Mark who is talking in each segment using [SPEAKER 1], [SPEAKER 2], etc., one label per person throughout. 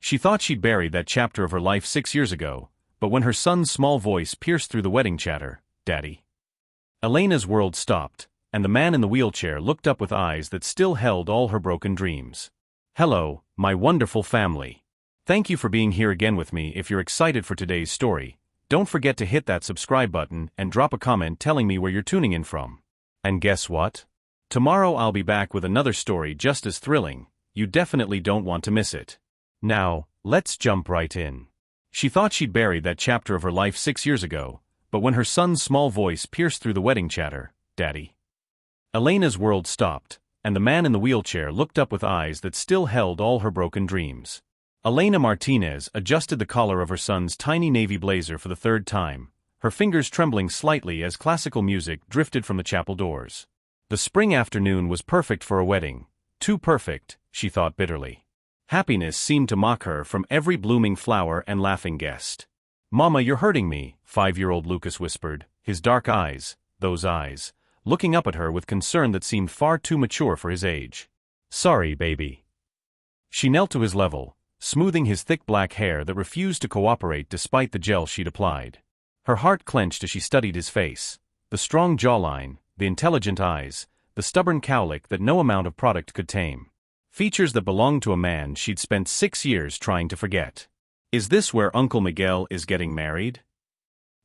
[SPEAKER 1] She thought she'd buried that chapter of her life 6 years ago, but when her son's small voice pierced through the wedding chatter, "Daddy." Elena's world stopped, and the man in the wheelchair looked up with eyes that still held all her broken dreams. "Hello, my wonderful family. Thank you for being here again with me. If you're excited for today's story, don't forget to hit that subscribe button and drop a comment telling me where you're tuning in from. And guess what? Tomorrow I'll be back with another story just as thrilling. You definitely don't want to miss it. Now, let's jump right in. She thought she'd buried that chapter of her life 6 years ago, but when her son's small voice pierced through the wedding chatter, "Daddy." Elena's world stopped, and the man in the wheelchair looked up with eyes that still held all her broken dreams. Elena Martinez adjusted the collar of her son's tiny navy blazer for the third time, her fingers trembling slightly as classical music drifted from the chapel doors. The spring afternoon was perfect for a wedding, too perfect, she thought bitterly. Happiness seemed to mock her from every blooming flower and laughing guest. "Mama, you're hurting me," 5-year-old Lucas whispered, his dark eyes, those eyes, looking up at her with concern that seemed far too mature for his age. "Sorry, baby." She knelt to his level, smoothing his thick black hair that refused to cooperate despite the gel she'd applied. Her heart clenched as she studied his face, the strong jawline, the intelligent eyes, the stubborn cowlick that no amount of product could tame. Features that belonged to a man she'd spent 6 years trying to forget. "Is this where Uncle Miguel is getting married?"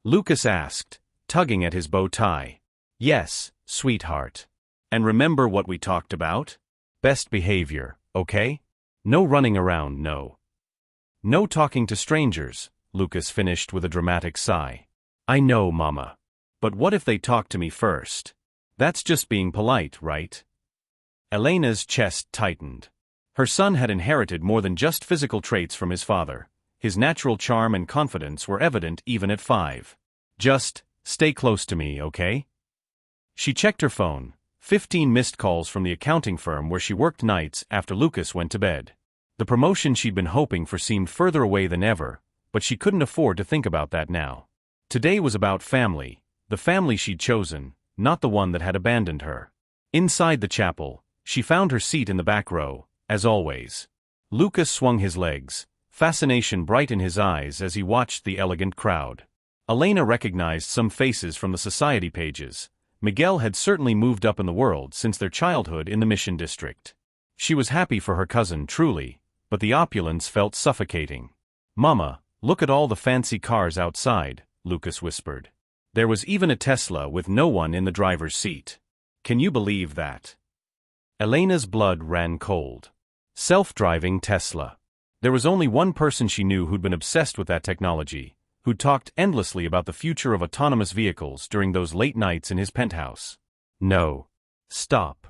[SPEAKER 1] Lucas asked, tugging at his bow tie. "Yes, sweetheart. And remember what we talked about? Best behavior, okay? No running around, no. No talking to strangers," Lucas finished with a dramatic sigh. "I know, Mama. But what if they talk to me first? That's just being polite, right?" Elena's chest tightened. Her son had inherited more than just physical traits from his father. His natural charm and confidence were evident even at 5. "Just stay close to me, okay?" She checked her phone. 15 missed calls from the accounting firm where she worked nights after Lucas went to bed. The promotion she'd been hoping for seemed further away than ever, but she couldn't afford to think about that now. Today was about family, the family she'd chosen, not the one that had abandoned her. Inside the chapel, she found her seat in the back row, as always. Lucas swung his legs, fascination bright in his eyes as he watched the elegant crowd. Elena recognized some faces from the society pages. Miguel had certainly moved up in the world since their childhood in the Mission District. She was happy for her cousin, truly, but the opulence felt suffocating. "Mama, look at all the fancy cars outside," Lucas whispered. There was even a Tesla with no one in the driver's seat. "Can you believe that?" Elena's blood ran cold. Self-driving Tesla. There was only one person she knew who'd been obsessed with that technology, who'd talked endlessly about the future of autonomous vehicles during those late nights in his penthouse. "No. Stop.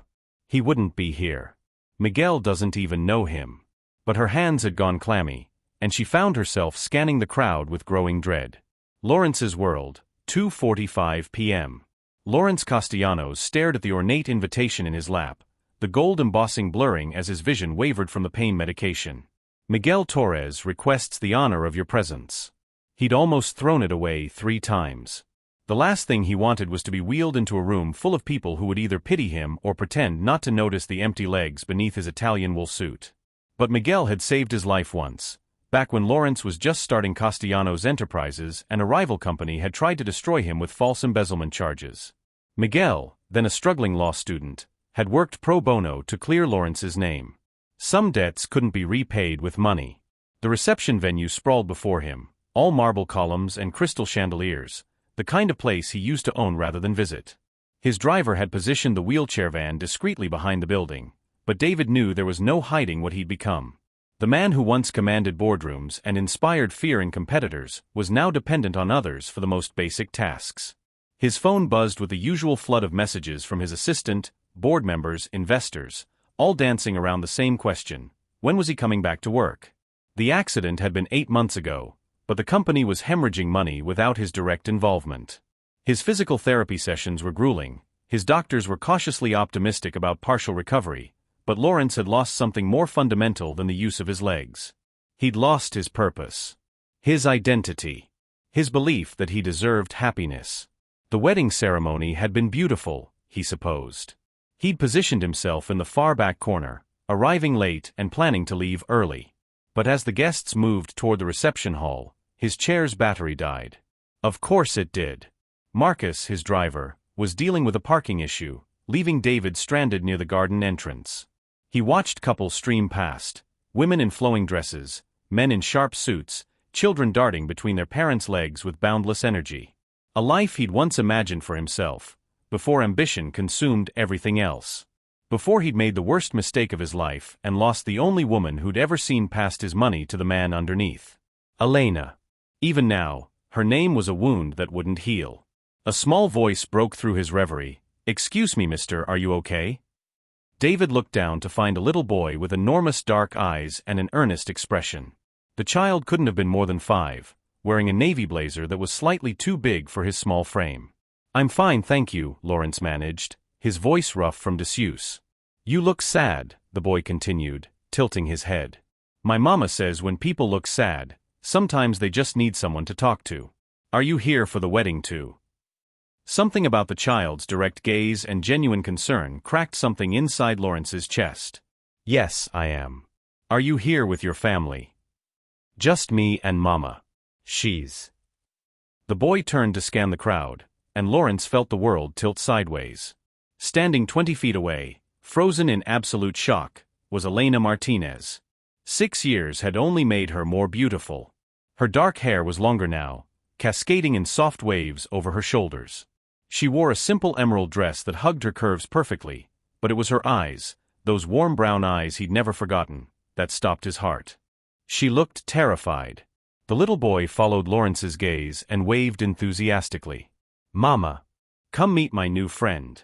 [SPEAKER 1] He wouldn't be here. Miguel doesn't even know him." But her hands had gone clammy, and she found herself scanning the crowd with growing dread. Lawrence's world, 2:45 p.m. Lawrence Castellanos stared at the ornate invitation in his lap, the gold embossing blurring as his vision wavered from the pain medication. "Miguel Torres requests the honor of your presence." He'd almost thrown it away 3 times. The last thing he wanted was to be wheeled into a room full of people who would either pity him or pretend not to notice the empty legs beneath his Italian wool suit. But Miguel had saved his life once, back when Lawrence was just starting Castellanos Enterprises and a rival company had tried to destroy him with false embezzlement charges. Miguel, then a struggling law student, had worked pro bono to clear Lawrence's name. Some debts couldn't be repaid with money. The reception venue sprawled before him, all marble columns and crystal chandeliers, the kind of place he used to own rather than visit. His driver had positioned the wheelchair van discreetly behind the building, but David knew there was no hiding what he'd become. The man who once commanded boardrooms and inspired fear in competitors was now dependent on others for the most basic tasks. His phone buzzed with the usual flood of messages from his assistant, board members, investors, all dancing around the same question: when was he coming back to work? The accident had been 8 months ago, but the company was hemorrhaging money without his direct involvement. His physical therapy sessions were grueling, his doctors were cautiously optimistic about partial recovery, but Lawrence had lost something more fundamental than the use of his legs. He'd lost his purpose, his identity, his belief that he deserved happiness. The wedding ceremony had been beautiful, he supposed. He'd positioned himself in the far back corner, arriving late and planning to leave early. But as the guests moved toward the reception hall, his chair's battery died. Of course it did. Marcus, his driver, was dealing with a parking issue, leaving David stranded near the garden entrance. He watched couples stream past, women in flowing dresses, men in sharp suits, children darting between their parents' legs with boundless energy. A life he'd once imagined for himself, before ambition consumed everything else. Before he'd made the worst mistake of his life and lost the only woman who'd ever seen past his money to the man underneath. Elena. Even now, her name was a wound that wouldn't heal. A small voice broke through his reverie. "Excuse me, mister, are you okay?" David looked down to find a little boy with enormous dark eyes and an earnest expression. The child couldn't have been more than 5, wearing a navy blazer that was slightly too big for his small frame. "I'm fine, thank you," Lawrence managed, his voice rough from disuse. "You look sad," the boy continued, tilting his head. "My mama says when people look sad, sometimes they just need someone to talk to. Are you here for the wedding too?" Something about the child's direct gaze and genuine concern cracked something inside Lawrence's chest. "Yes, I am." "Are you here with your family?" "Just me and Mama. She's..." The boy turned to scan the crowd, and Lawrence felt the world tilt sideways. Standing 20 feet away, frozen in absolute shock, was Elena Martinez. 6 years had only made her more beautiful. Her dark hair was longer now, cascading in soft waves over her shoulders. She wore a simple emerald dress that hugged her curves perfectly, but it was her eyes, those warm brown eyes he'd never forgotten, that stopped his heart. She looked terrified. The little boy followed Lawrence's gaze and waved enthusiastically. "Mama, come meet my new friend."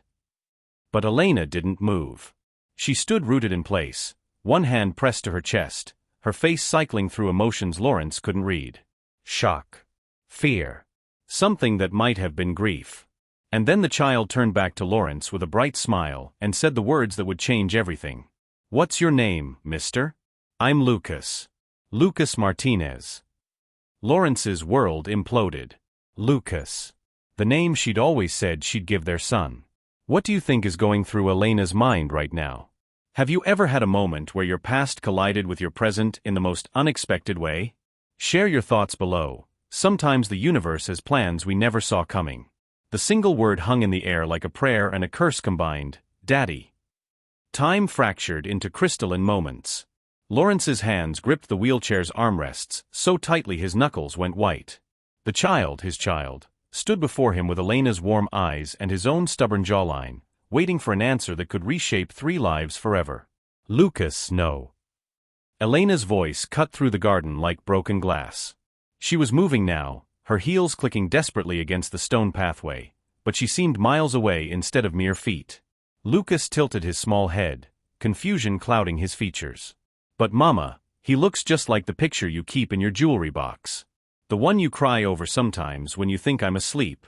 [SPEAKER 1] But Elena didn't move. She stood rooted in place, one hand pressed to her chest, her face cycling through emotions Lawrence couldn't read. Shock. Fear. Something that might have been grief. And then the child turned back to Lawrence with a bright smile and said the words that would change everything. "What's your name, mister?" "I'm Lucas. Lucas Martinez." Lawrence's world imploded. Lucas. The name she'd always said she'd give their son. What do you think is going through Elena's mind right now? Have you ever had a moment where your past collided with your present in the most unexpected way? Share your thoughts below. Sometimes the universe has plans we never saw coming. The single word hung in the air like a prayer and a curse combined. Daddy. Time fractured into crystalline moments. Lawrence's hands gripped the wheelchair's armrests so tightly his knuckles went white. The child, his child, stood before him with Elena's warm eyes and his own stubborn jawline, waiting for an answer that could reshape 3 lives forever. "Lucas, no." Elena's voice cut through the garden like broken glass. She was moving now, her heels clicking desperately against the stone pathway, but she seemed miles away instead of mere feet. Lucas tilted his small head, confusion clouding his features. "But Mama, he looks just like the picture you keep in your jewelry box. The one you cry over sometimes when you think I'm asleep."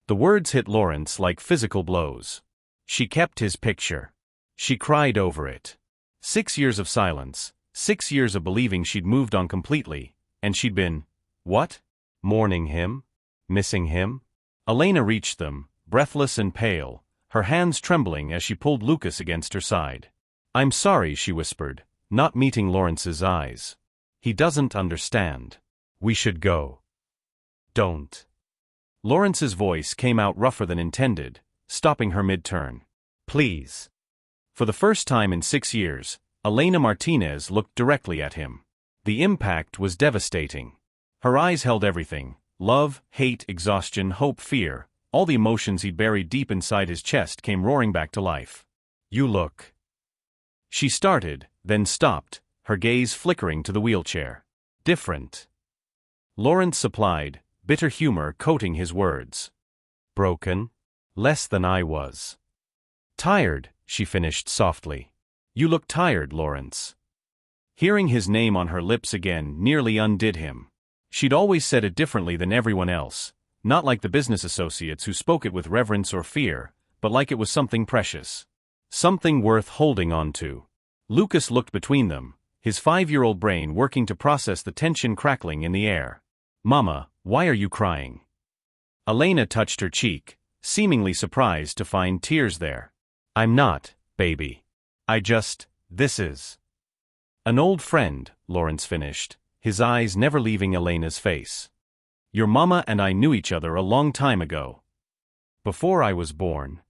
[SPEAKER 1] The words hit Lawrence like physical blows. She kept his picture. She cried over it. 6 years of silence, 6 years of believing she'd moved on completely, and she'd been, what? Mourning him? Missing him? Elena reached them, breathless and pale, her hands trembling as she pulled Lucas against her side. "I'm sorry," she whispered, not meeting Lawrence's eyes. "He doesn't understand. We should go." "Don't." Lawrence's voice came out rougher than intended, stopping her mid-turn. "Please." For the first time in 6 years, Elena Martinez looked directly at him. The impact was devastating. Her eyes held everything: love, hate, exhaustion, hope, fear. All the emotions he'd buried deep inside his chest came roaring back to life. "You look..." She started, then stopped, her gaze flickering to the wheelchair. "Different." Lawrence supplied, bitter humor coating his words. "Broken? Less than I was." "Tired," she finished softly. "You look tired, Lawrence." Hearing his name on her lips again nearly undid him. She'd always said it differently than everyone else, not like the business associates who spoke it with reverence or fear, but like it was something precious. Something worth holding on to. Lucas looked between them, his 5-year-old brain working to process the tension crackling in the air. "Mama, why are you crying?" Elena touched her cheek, seemingly surprised to find tears there. "I'm not, baby. This is..." An old friend, Lawrence finished, his eyes never leaving Elena's face. Your mama and I knew each other a long time ago. Before I was born.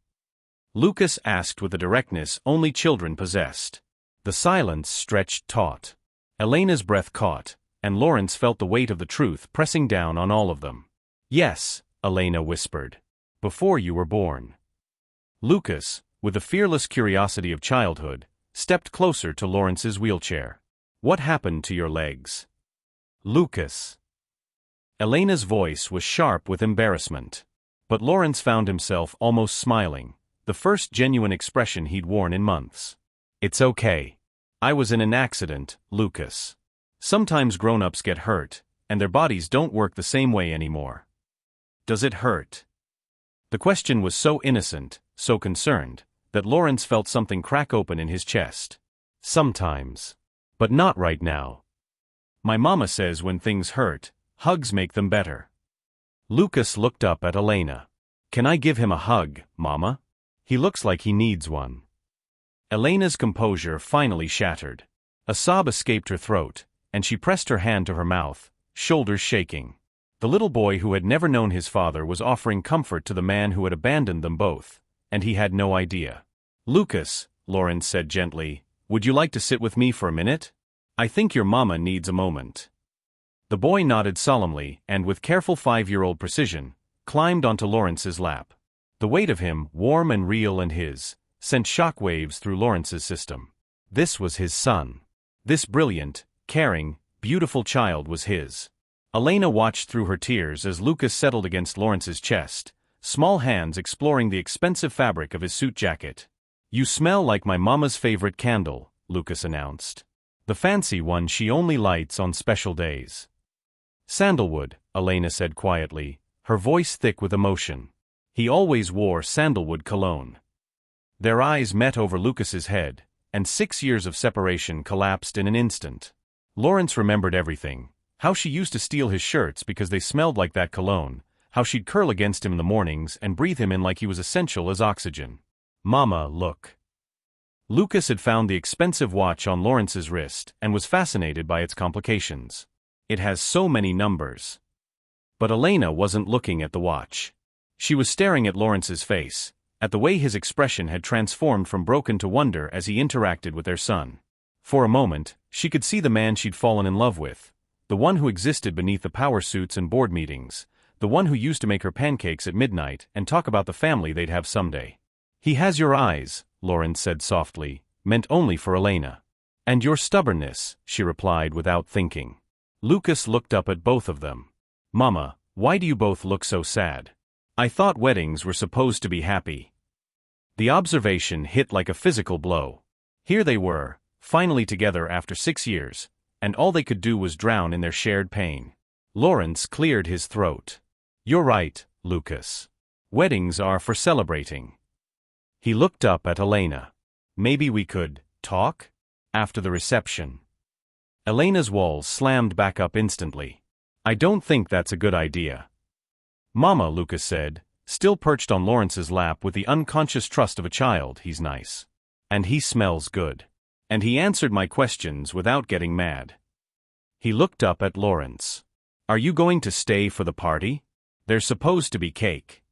[SPEAKER 1] Lucas asked with a directness only children possessed. The silence stretched taut. Elena's breath caught, and Lawrence felt the weight of the truth pressing down on all of them. Yes, Elena whispered. Before you were born. Lucas, with the fearless curiosity of childhood, stepped closer to Lawrence's wheelchair. What happened to your legs? Lucas. Elena's voice was sharp with embarrassment. But Lawrence found himself almost smiling, the first genuine expression he'd worn in months. It's okay. I was in an accident, Lucas. Sometimes grown-ups get hurt, and their bodies don't work the same way anymore. Does it hurt? The question was so innocent, so concerned, that Lawrence felt something crack open in his chest. Sometimes. But not right now. My mama says when things hurt, hugs make them better. Lucas looked up at Elena. Can I give him a hug, Mama? He looks like he needs one. Elena's composure finally shattered. A sob escaped her throat, and she pressed her hand to her mouth, shoulders shaking. The little boy who had never known his father was offering comfort to the man who had abandoned them both, and he had no idea. Lucas, Lawrence said gently, would you like to sit with me for a minute? I think your mama needs a moment. The boy nodded solemnly and with careful 5-year-old precision, climbed onto Lawrence's lap. The weight of him, warm and real and his, sent shock waves through Lawrence's system. This was his son. This brilliant, caring, beautiful child was his. Elena watched through her tears as Lucas settled against Lawrence's chest, small hands exploring the expensive fabric of his suit jacket. You smell like my mama's favorite candle, Lucas announced. The fancy one she only lights on special days. Sandalwood, Elena said quietly, her voice thick with emotion. He always wore sandalwood cologne. Their eyes met over Lucas's head, and 6 years of separation collapsed in an instant. Lawrence remembered everything. How she used to steal his shirts because they smelled like that cologne, how she'd curl against him in the mornings and breathe him in like he was essential as oxygen. Mama, look. Lucas had found the expensive watch on Lawrence's wrist and was fascinated by its complications. It has so many numbers. But Elena wasn't looking at the watch. She was staring at Lawrence's face, at the way his expression had transformed from broken to wonder as he interacted with their son. For a moment, she could see the man she'd fallen in love with, the one who existed beneath the power suits and board meetings, the one who used to make her pancakes at midnight and talk about the family they'd have someday. He has your eyes, Lawrence said softly, meant only for Elena. And your stubbornness, she replied without thinking. Lucas looked up at both of them. Mama, why do you both look so sad? I thought weddings were supposed to be happy. The observation hit like a physical blow. Here they were, finally together after 6 years, and all they could do was drown in their shared pain. Lawrence cleared his throat. You're right, Lucas. Weddings are for celebrating. He looked up at Elena. Maybe we could talk? After the reception. Elena's walls slammed back up instantly. I don't think that's a good idea. Mama, Lucas said, still perched on Lawrence's lap with the unconscious trust of a child. He's nice. And he smells good. And he answered my questions without getting mad. He looked up at Lawrence. Are you going to stay for the party? There's supposed to be cake.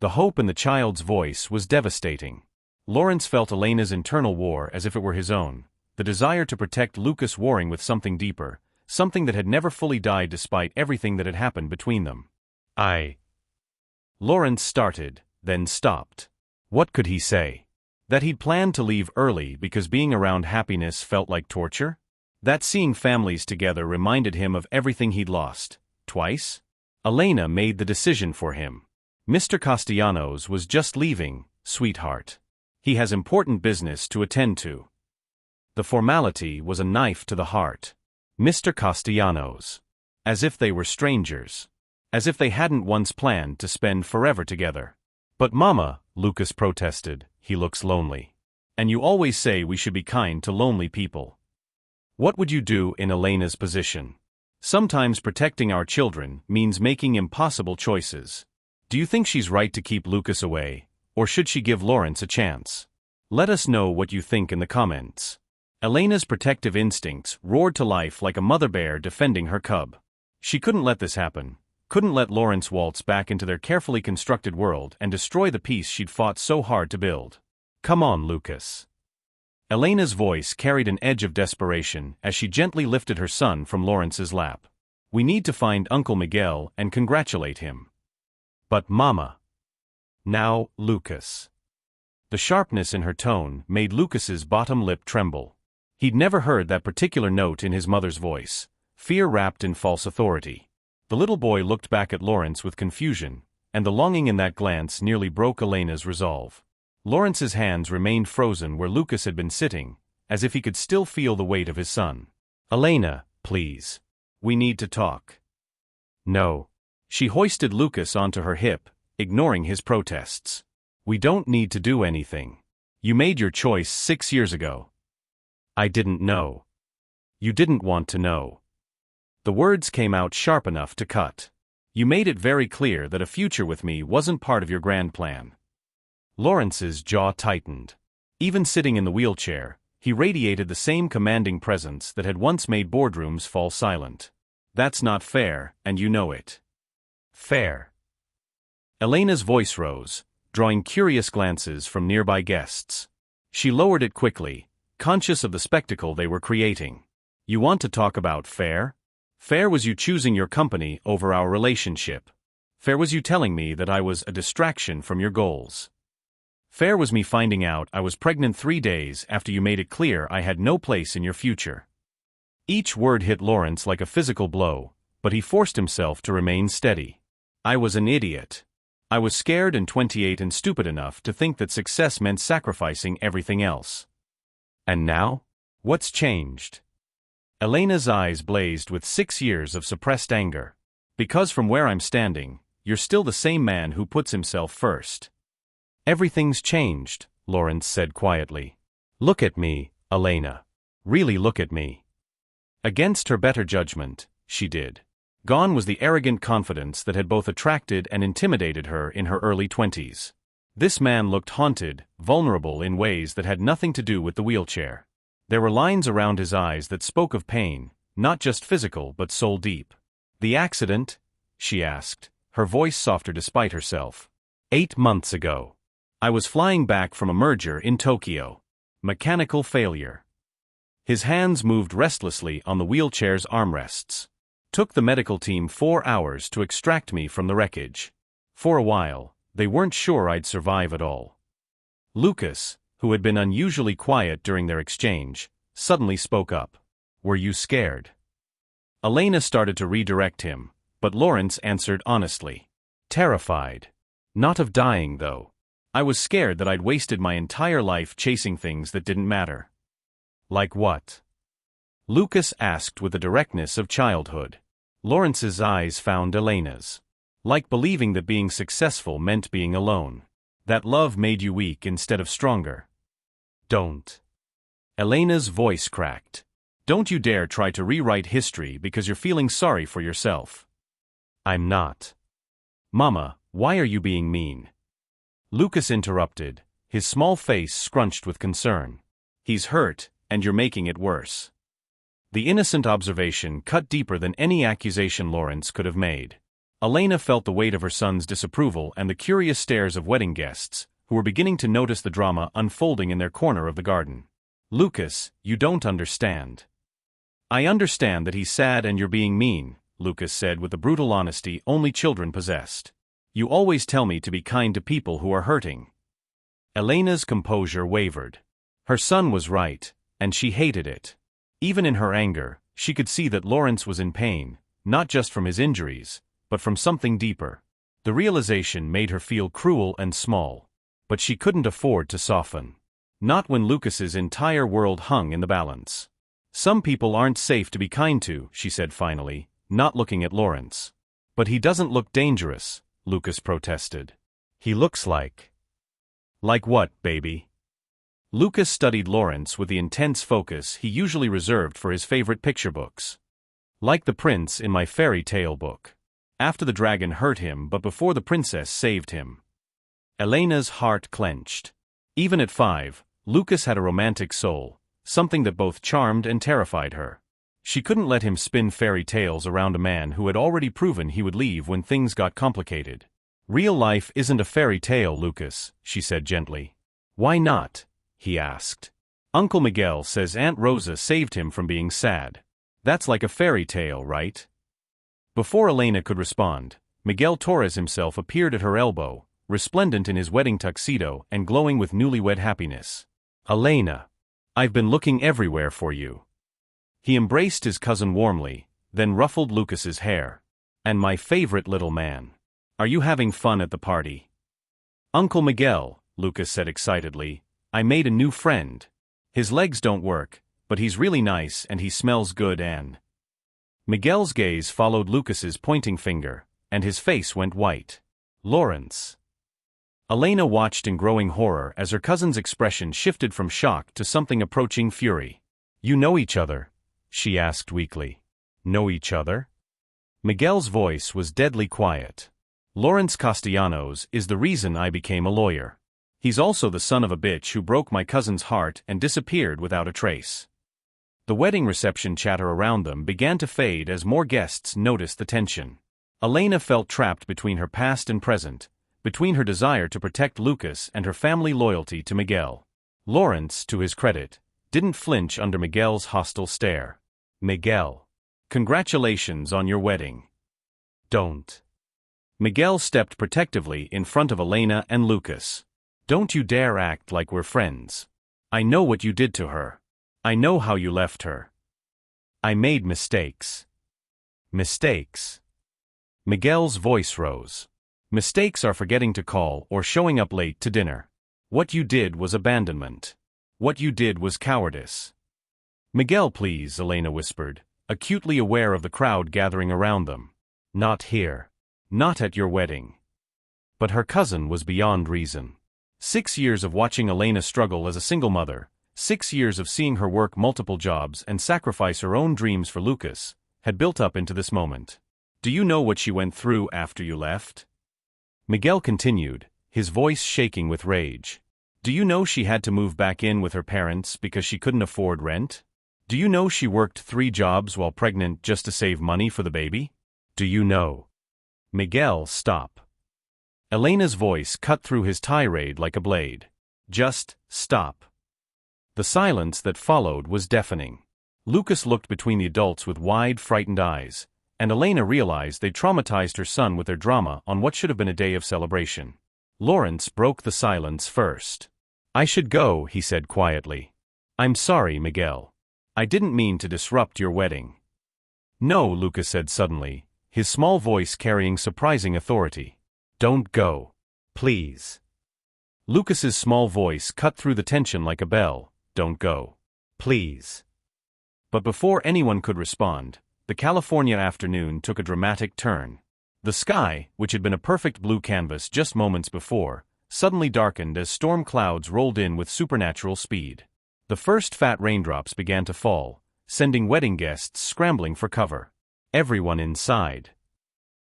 [SPEAKER 1] The hope in the child's voice was devastating. Lawrence felt Elena's internal war as if it were his own, the desire to protect Lucas warring with something deeper, something that had never fully died despite everything that had happened between them. Lawrence started, then stopped. What could he say? That he'd planned to leave early because being around happiness felt like torture? That seeing families together reminded him of everything he'd lost, twice? Elena made the decision for him. Mr. Castellanos was just leaving, sweetheart. He has important business to attend to. The formality was a knife to the heart. Mr. Castellanos. As if they were strangers. As if they hadn't once planned to spend forever together. But Mama, Lucas protested, he looks lonely. And you always say we should be kind to lonely people. What would you do in Elena's position? Sometimes protecting our children means making impossible choices. Do you think she's right to keep Lucas away, or should she give Lawrence a chance? Let us know what you think in the comments. Elena's protective instincts roared to life like a mother bear defending her cub. She couldn't let this happen, couldn't let Lawrence waltz back into their carefully constructed world and destroy the peace she'd fought so hard to build. Come on, Lucas. Elena's voice carried an edge of desperation as she gently lifted her son from Lawrence's lap. We need to find Uncle Miguel and congratulate him. But Mama. Now, Lucas. The sharpness in her tone made Lucas's bottom lip tremble. He'd never heard that particular note in his mother's voice, fear wrapped in false authority. The little boy looked back at Lawrence with confusion, and the longing in that glance nearly broke Elena's resolve. Lawrence's hands remained frozen where Lucas had been sitting, as if he could still feel the weight of his son. Elena, please. We need to talk. No. She hoisted Lucas onto her hip, ignoring his protests. We don't need to do anything. You made your choice 6 years ago. I didn't know. You didn't want to know. The words came out sharp enough to cut. You made it very clear that a future with me wasn't part of your grand plan. Lawrence's jaw tightened. Even sitting in the wheelchair, he radiated the same commanding presence that had once made boardrooms fall silent. That's not fair, and you know it. Fair. Elena's voice rose, drawing curious glances from nearby guests. She lowered it quickly, conscious of the spectacle they were creating. You want to talk about fair? Fair was you choosing your company over our relationship. Fair was you telling me that I was a distraction from your goals. Fair was me finding out I was pregnant 3 days after you made it clear I had no place in your future. Each word hit Lawrence like a physical blow, but he forced himself to remain steady. I was an idiot. I was scared and 28 and stupid enough to think that success meant sacrificing everything else. And now? What's changed? Elena's eyes blazed with 6 years of suppressed anger. Because from where I'm standing, you're still the same man who puts himself first. Everything's changed, Lawrence said quietly. Look at me, Elena. Really look at me. Against her better judgment, she did. Gone was the arrogant confidence that had both attracted and intimidated her in her early 20s. This man looked haunted, vulnerable in ways that had nothing to do with the wheelchair. There were lines around his eyes that spoke of pain, not just physical but soul deep. The accident? She asked, her voice softer despite herself. 8 months ago. I was flying back from a merger in Tokyo. Mechanical failure. His hands moved restlessly on the wheelchair's armrests. Took the medical team 4 hours to extract me from the wreckage. For a while, they weren't sure I'd survive at all. Lucas, who had been unusually quiet during their exchange, suddenly spoke up. Were you scared? Elena started to redirect him, but Lawrence answered honestly. Terrified. Not of dying, though. I was scared that I'd wasted my entire life chasing things that didn't matter. Like what? Lucas asked with the directness of childhood. Lawrence's eyes found Elena's. Like believing that being successful meant being alone. That love made you weak instead of stronger. Don't. Elena's voice cracked. Don't you dare try to rewrite history because you're feeling sorry for yourself. I'm not. Mama, why are you being mean? Lucas interrupted, his small face scrunched with concern. He's hurt, and you're making it worse. The innocent observation cut deeper than any accusation Lawrence could have made. Elena felt the weight of her son's disapproval and the curious stares of wedding guests, who were beginning to notice the drama unfolding in their corner of the garden. Lucas, you don't understand. I understand that he's sad and you're being mean, Lucas said with the brutal honesty only children possessed. You always tell me to be kind to people who are hurting. Elena's composure wavered. Her son was right, and she hated it. Even in her anger, she could see that Lawrence was in pain, not just from his injuries, but from something deeper. The realization made her feel cruel and small. But she couldn't afford to soften. Not when Lucas's entire world hung in the balance. Some people aren't safe to be kind to, she said finally, not looking at Lawrence. But he doesn't look dangerous, Lucas protested. He looks like. Like what, baby? Lucas studied Lawrence with the intense focus he usually reserved for his favorite picture books. Like the prince in my fairy tale book. After the dragon hurt him but before the princess saved him. Elena's heart clenched. Even at 5, Lucas had a romantic soul, something that both charmed and terrified her. She couldn't let him spin fairy tales around a man who had already proven he would leave when things got complicated. "Real life isn't a fairy tale, Lucas," she said gently. "Why not?" he asked. "Uncle Miguel says Aunt Rosa saved him from being sad. That's like a fairy tale, right?" Before Elena could respond, Miguel Torres himself appeared at her elbow, resplendent in his wedding tuxedo and glowing with newlywed happiness. "Elena, I've been looking everywhere for you." He embraced his cousin warmly, then ruffled Lucas's hair. "And my favorite little man. Are you having fun at the party?" "Uncle Miguel," Lucas said excitedly, "I made a new friend. His legs don't work, but he's really nice and he smells good and—" Miguel's gaze followed Lucas's pointing finger, and his face went white. "Lawrence." Elena watched in growing horror as her cousin's expression shifted from shock to something approaching fury. "You know each other?" she asked weakly. "Know each other?" Miguel's voice was deadly quiet. "Lawrence Castellanos is the reason I became a lawyer. He's also the son of a bitch who broke my cousin's heart and disappeared without a trace." The wedding reception chatter around them began to fade as more guests noticed the tension. Elena felt trapped between her past and present, between her desire to protect Lucas and her family loyalty to Miguel. Lawrence, to his credit, didn't flinch under Miguel's hostile stare. "Miguel, congratulations on your wedding." "Don't." Miguel stepped protectively in front of Elena and Lucas. "Don't you dare act like we're friends. I know what you did to her. I know how you left her. I made mistakes." "Mistakes?" Miguel's voice rose. "Mistakes are forgetting to call or showing up late to dinner. What you did was abandonment. What you did was cowardice." "Miguel, please," Elena whispered, acutely aware of the crowd gathering around them. "Not here. Not at your wedding." But her cousin was beyond reason. 6 years of watching Elena struggle as a single mother, 6 years of seeing her work multiple jobs and sacrifice her own dreams for Lucas, had built up into this moment. "Do you know what she went through after you left?" Miguel continued, his voice shaking with rage. "Do you know she had to move back in with her parents because she couldn't afford rent? Do you know she worked 3 jobs while pregnant just to save money for the baby? Do you know?" "Miguel, stop." Elena's voice cut through his tirade like a blade. "Just stop." The silence that followed was deafening. Lucas looked between the adults with wide, frightened eyes, and Elena realized they'd traumatized her son with their drama on what should have been a day of celebration. Lawrence broke the silence first. "I should go," he said quietly. "I'm sorry, Miguel. I didn't mean to disrupt your wedding." "No," Lucas said suddenly, his small voice carrying surprising authority. "Don't go. Please." Lucas's small voice cut through the tension like a bell. "Don't go. Please." But before anyone could respond, the California afternoon took a dramatic turn. The sky, which had been a perfect blue canvas just moments before, suddenly darkened as storm clouds rolled in with supernatural speed. The first fat raindrops began to fall, sending wedding guests scrambling for cover. Everyone inside.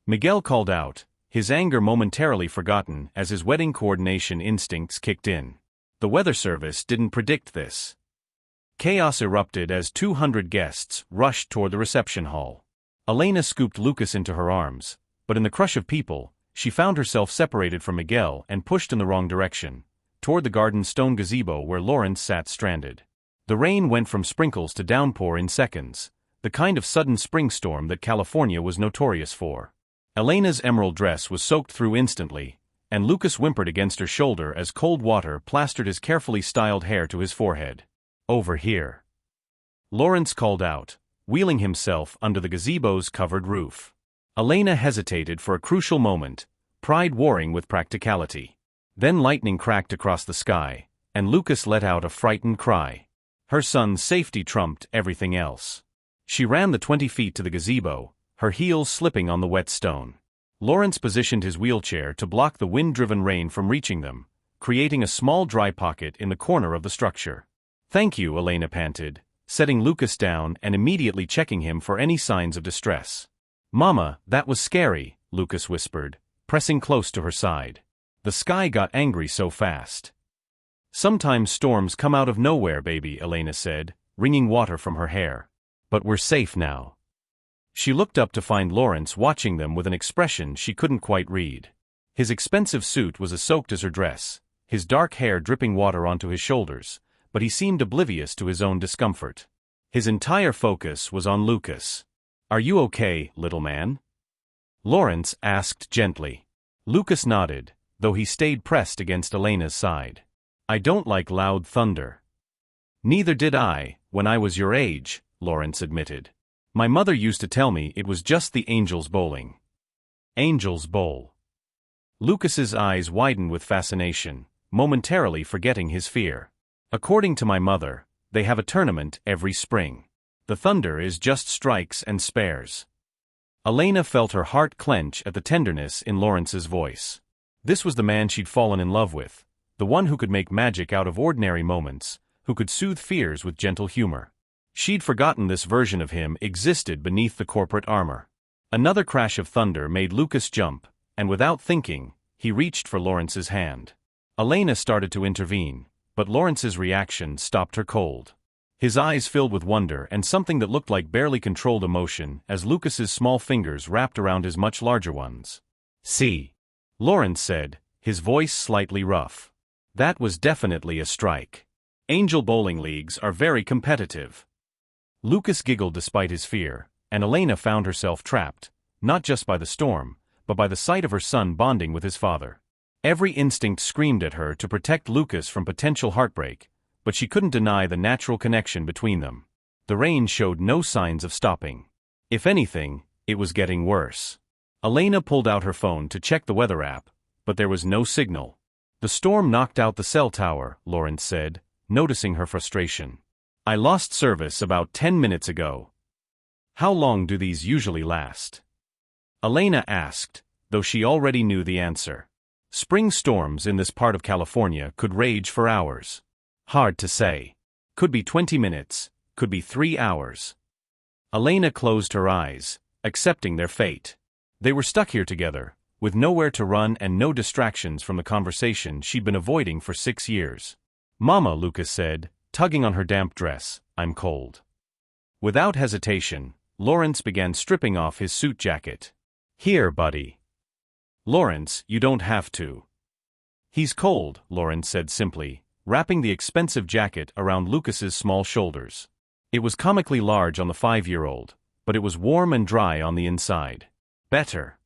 [SPEAKER 1] Miguel called out, his anger momentarily forgotten as his wedding coordination instincts kicked in. The weather service didn't predict this. Chaos erupted as 200 guests rushed toward the reception hall. Elena scooped Lucas into her arms, but in the crush of people, she found herself separated from Miguel and pushed in the wrong direction, toward the garden stone gazebo where Lawrence sat stranded. The rain went from sprinkles to downpour in seconds, the kind of sudden spring storm that California was notorious for. Elena's emerald dress was soaked through instantly, and Lucas whimpered against her shoulder as cold water plastered his carefully styled hair to his forehead. "Over here." Lawrence called out, wheeling himself under the gazebo's covered roof. Elena hesitated for a crucial moment, pride warring with practicality. Then lightning cracked across the sky, and Lucas let out a frightened cry. Her son's safety trumped everything else. She ran the 20 feet to the gazebo, her heels slipping on the wet stone. Lawrence positioned his wheelchair to block the wind-driven rain from reaching them, creating a small dry pocket in the corner of the structure. "Thank you," Elena panted, setting Lucas down and immediately checking him for any signs of distress. "Mama, that was scary," Lucas whispered, pressing close to her side. The sky got angry so fast. Sometimes storms come out of nowhere, baby, Elena said, wringing water from her hair. But we're safe now. She looked up to find Lawrence watching them with an expression she couldn't quite read. His expensive suit was as soaked as her dress, his dark hair dripping water onto his shoulders, but he seemed oblivious to his own discomfort. His entire focus was on Lucas. Are you okay, little man? Lawrence asked gently. Lucas nodded, though he stayed pressed against Elena's side. I don't like loud thunder. Neither did I, when I was your age, Lawrence admitted. My mother used to tell me it was just the angels bowling. Angels bowl. Lucas's eyes widened with fascination, momentarily forgetting his fear. According to my mother, they have a tournament every spring. The thunder is just strikes and spares. Elena felt her heart clench at the tenderness in Lawrence's voice. This was the man she'd fallen in love with, the one who could make magic out of ordinary moments, who could soothe fears with gentle humor. She'd forgotten this version of him existed beneath the corporate armor. Another crash of thunder made Lucas jump, and without thinking, he reached for Lawrence's hand. Elena started to intervene, but Lawrence's reaction stopped her cold. His eyes filled with wonder and something that looked like barely controlled emotion as Lucas's small fingers wrapped around his much larger ones. See, Lawrence said, his voice slightly rough. That was definitely a strike. Angel bowling leagues are very competitive. Lucas giggled despite his fear, and Elena found herself trapped, not just by the storm, but by the sight of her son bonding with his father. Every instinct screamed at her to protect Lucas from potential heartbreak, but she couldn't deny the natural connection between them. The rain showed no signs of stopping. If anything, it was getting worse. Elena pulled out her phone to check the weather app, but there was no signal. The storm knocked out the cell tower, Lawrence said, noticing her frustration. I lost service about 10 minutes ago. How long do these usually last? Elena asked, though she already knew the answer. Spring storms in this part of California could rage for hours. Hard to say. Could be 20 minutes, could be 3 hours. Elena closed her eyes, accepting their fate. They were stuck here together, with nowhere to run and no distractions from the conversation she'd been avoiding for 6 years. Mama, Lucas said, tugging on her damp dress, I'm cold. Without hesitation, Lawrence began stripping off his suit jacket. Here, buddy. Lawrence, you don't have to. He's cold, Lawrence said simply, wrapping the expensive jacket around Lucas's small shoulders. It was comically large on the 5-year-old, but it was warm and dry on the inside. Better.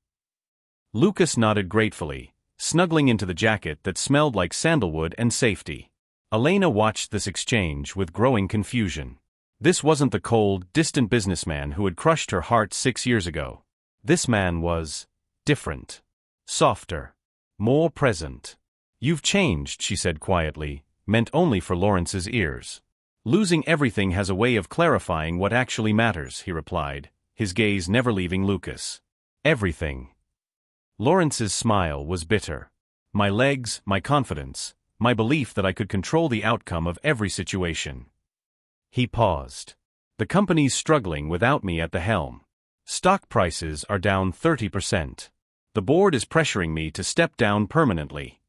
[SPEAKER 1] Lucas nodded gratefully, snuggling into the jacket that smelled like sandalwood and safety. Elena watched this exchange with growing confusion. This wasn't the cold, distant businessman who had crushed her heart 6 years ago. This man was different. Softer. More present. You've changed, she said quietly, meant only for Lawrence's ears. Losing everything has a way of clarifying what actually matters, he replied, his gaze never leaving Lucas. Everything. Lawrence's smile was bitter. My legs, my confidence, my belief that I could control the outcome of every situation. He paused. The company's struggling without me at the helm. Stock prices are down 30%. The board is pressuring me to step down permanently.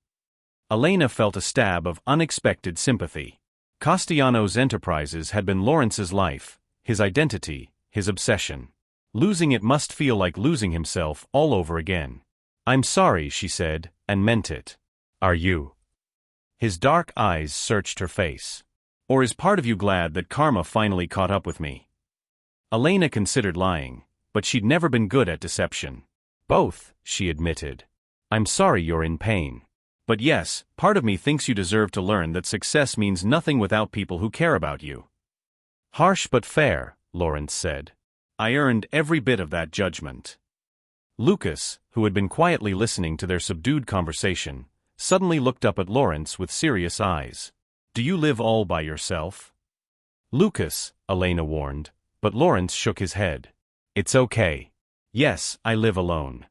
[SPEAKER 1] Elena felt a stab of unexpected sympathy. Castellanos Enterprises had been Lawrence's life, his identity, his obsession. Losing it must feel like losing himself all over again. I'm sorry, she said, and meant it. Are you? His dark eyes searched her face. Or is part of you glad that karma finally caught up with me? Elena considered lying, but she'd never been good at deception. Both, she admitted. I'm sorry you're in pain. But yes, part of me thinks you deserve to learn that success means nothing without people who care about you. Harsh but fair, Lawrence said. I earned every bit of that judgment. Lucas, who had been quietly listening to their subdued conversation, suddenly looked up at Lawrence with serious eyes. Do you live all by yourself? Lucas, Elena warned, but Lawrence shook his head. It's okay. Yes, I live alone.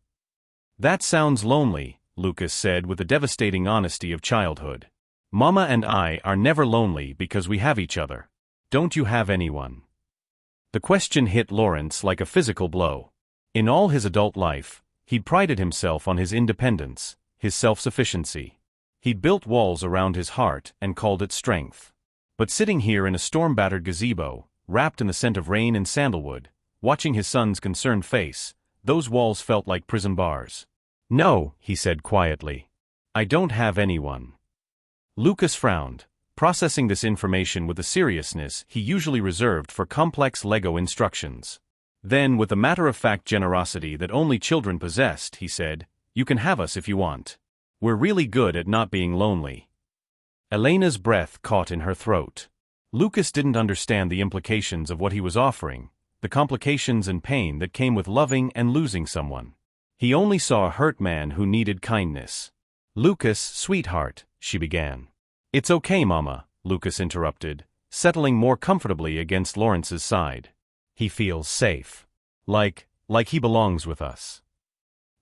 [SPEAKER 1] That sounds lonely, Lucas said with the devastating honesty of childhood. Mama and I are never lonely because we have each other. Don't you have anyone? The question hit Lawrence like a physical blow. In all his adult life, he'd prided himself on his independence, his self-sufficiency. He'd built walls around his heart and called it strength. But sitting here in a storm-battered gazebo, wrapped in the scent of rain and sandalwood, watching his son's concerned face, those walls felt like prison bars. "No," he said quietly. "I don't have anyone." Lucas frowned, processing this information with the seriousness he usually reserved for complex Lego instructions. Then, with the matter-of-fact generosity that only children possessed, he said, "You can have us if you want. We're really good at not being lonely." Elena's breath caught in her throat. Lucas didn't understand the implications of what he was offering, the complications and pain that came with loving and losing someone. He only saw a hurt man who needed kindness. "Lucas, sweetheart," she began. "It's okay, Mama," Lucas interrupted, settling more comfortably against Lawrence's side. "He feels safe. Like he belongs with us."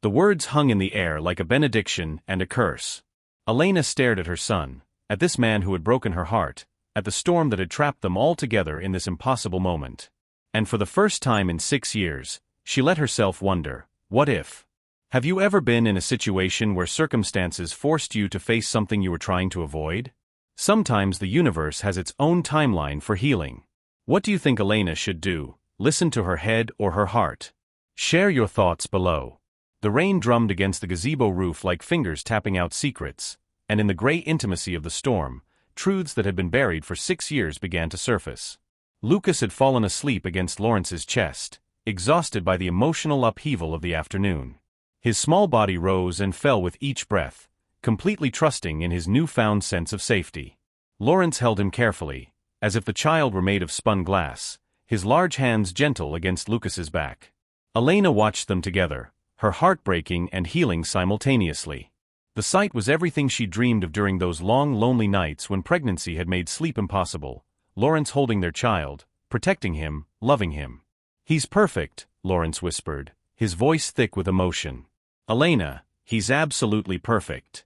[SPEAKER 1] The words hung in the air like a benediction and a curse. Elena stared at her son, at this man who had broken her heart, at the storm that had trapped them all together in this impossible moment. And for the first time in 6 years, she let herself wonder, what if? Have you ever been in a situation where circumstances forced you to face something you were trying to avoid? Sometimes the universe has its own timeline for healing. What do you think Elena should do? Listen to her head or her heart? Share your thoughts below. The rain drummed against the gazebo roof like fingers tapping out secrets, and in the gray intimacy of the storm, truths that had been buried for 6 years began to surface. Lucas had fallen asleep against Lawrence's chest, exhausted by the emotional upheaval of the afternoon. His small body rose and fell with each breath, completely trusting in his newfound sense of safety. Lawrence held him carefully, as if the child were made of spun glass, his large hands gentle against Lucas's back. Elena watched them together, her heart breaking and healing simultaneously. The sight was everything she dreamed of during those long, lonely nights when pregnancy had made sleep impossible. Lawrence holding their child, protecting him, loving him. "He's perfect," Lawrence whispered, his voice thick with emotion. "Elena, he's absolutely perfect."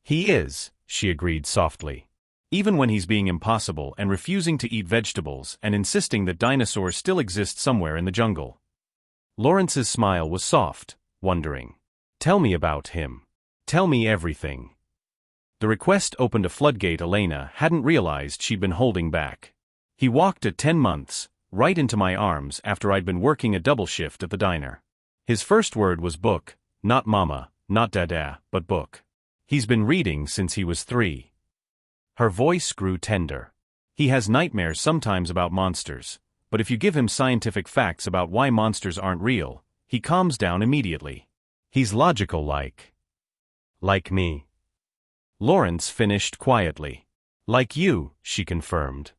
[SPEAKER 1] "He is," she agreed softly. "Even when he's being impossible and refusing to eat vegetables and insisting that dinosaurs still exist somewhere in the jungle." Lawrence's smile was soft, wondering. "Tell me about him. Tell me everything." The request opened a floodgate Elena hadn't realized she'd been holding back. "He walked at 10 months, right into my arms after I'd been working a double shift at the diner. His first word was book, not mama, not dada, but book. He's been reading since he was 3. Her voice grew tender. "He has nightmares sometimes about monsters, but if you give him scientific facts about why monsters aren't real, he calms down immediately. He's logical like me." Lawrence finished quietly. "Like you," she confirmed.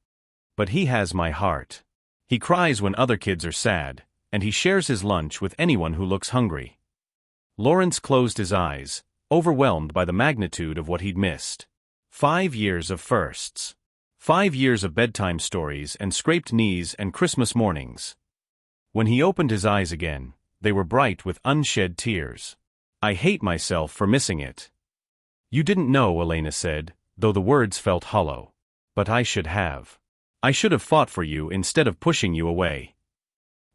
[SPEAKER 1] "But he has my heart. He cries when other kids are sad, and he shares his lunch with anyone who looks hungry." Lawrence closed his eyes, overwhelmed by the magnitude of what he'd missed. 5 years of firsts. 5 years of bedtime stories and scraped knees and Christmas mornings. When he opened his eyes again, they were bright with unshed tears. "I hate myself for missing it." "You didn't know," Elena said, though the words felt hollow. "But I should have. I should have fought for you instead of pushing you away."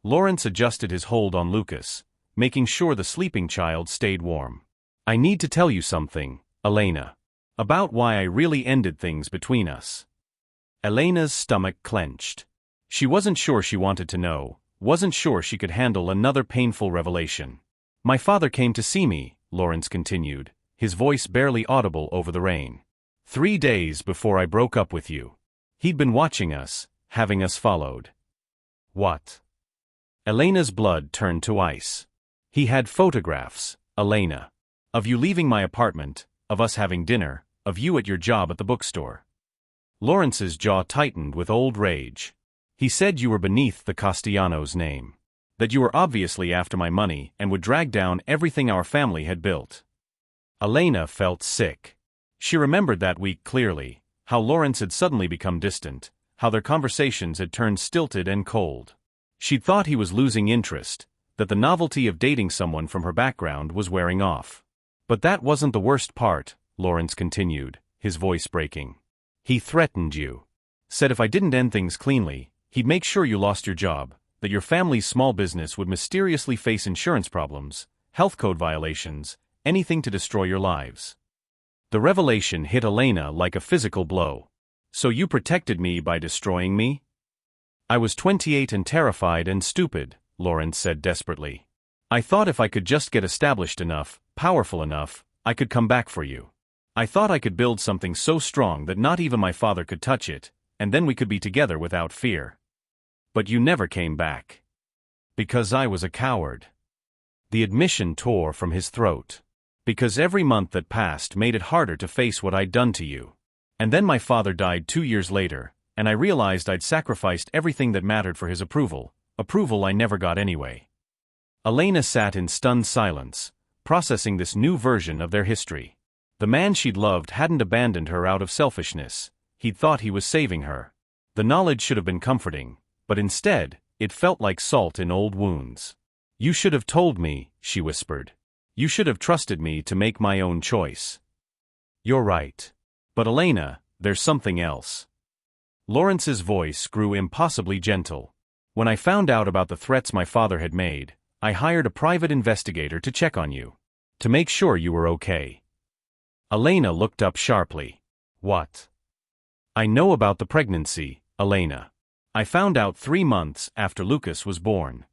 [SPEAKER 1] Lawrence adjusted his hold on Lucas, making sure the sleeping child stayed warm. "I need to tell you something, Elena. About why I really ended things between us." Elena's stomach clenched. She wasn't sure she wanted to know, wasn't sure she could handle another painful revelation. "My father came to see me," Lawrence continued, his voice barely audible over the rain. 3 days before I broke up with you. He'd been watching us, having us followed." "What?" Elena's blood turned to ice. "He had photographs, Elena. Of you leaving my apartment, of us having dinner, of you at your job at the bookstore." Lawrence's jaw tightened with old rage. "He said you were beneath the Castellanos' name. That you were obviously after my money and would drag down everything our family had built." Elena felt sick. She remembered that week clearly, how Lawrence had suddenly become distant, how their conversations had turned stilted and cold. She'd thought he was losing interest, that the novelty of dating someone from her background was wearing off. "But that wasn't the worst part," Lawrence continued, his voice breaking. "He threatened you. Said if I didn't end things cleanly, he'd make sure you lost your job, that your family's small business would mysteriously face insurance problems, health code violations, anything to destroy your lives." The revelation hit Elena like a physical blow. So you protected me by destroying me? I was 28 and terrified and stupid, Lawrence said desperately. I thought if I could just get established enough, powerful enough, I could come back for you. I thought I could build something so strong that not even my father could touch it, and then we could be together without fear. But you never came back. Because I was a coward. The admission tore from his throat. Because every month that passed made it harder to face what I'd done to you. And then my father died 2 years later, and I realized I'd sacrificed everything that mattered for his approval I never got anyway. Elena sat in stunned silence, processing this new version of their history. The man she'd loved hadn't abandoned her out of selfishness. He'd thought he was saving her. The knowledge should have been comforting, but instead, it felt like salt in old wounds. You should have told me, she whispered. You should have trusted me to make my own choice. You're right. But Elena, there's something else. Lawrence's voice grew impossibly gentle. When I found out about the threats my father had made, I hired a private investigator to check on you. To make sure you were okay. Elena looked up sharply. What? I know about the pregnancy, Elena. I found out 3 months after Lucas was born.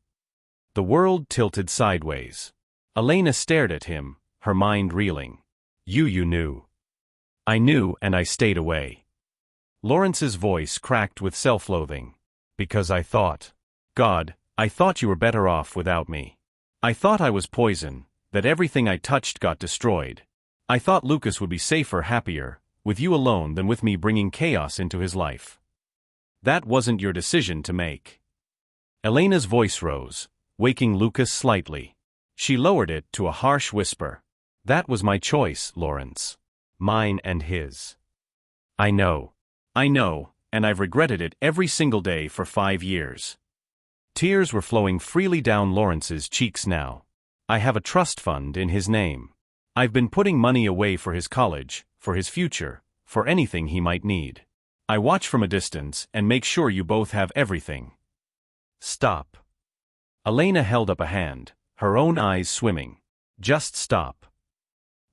[SPEAKER 1] The world tilted sideways. Elena stared at him, her mind reeling. You knew. I knew and I stayed away. Lawrence's voice cracked with self-loathing. Because I thought. God, I thought you were better off without me. I thought I was poison, that everything I touched got destroyed. I thought Lucas would be safer, happier, with you alone than with me bringing chaos into his life. That wasn't your decision to make. Elena's voice rose, waking Lucas slightly. She lowered it to a harsh whisper. That was my choice, Lawrence. Mine and his. I know, and I've regretted it every single day for 5 years. Tears were flowing freely down Lawrence's cheeks now. I have a trust fund in his name. I've been putting money away for his college, for his future, for anything he might need. I watch from a distance and make sure you both have everything. Stop. Elena held up a hand, her own eyes swimming. Just stop.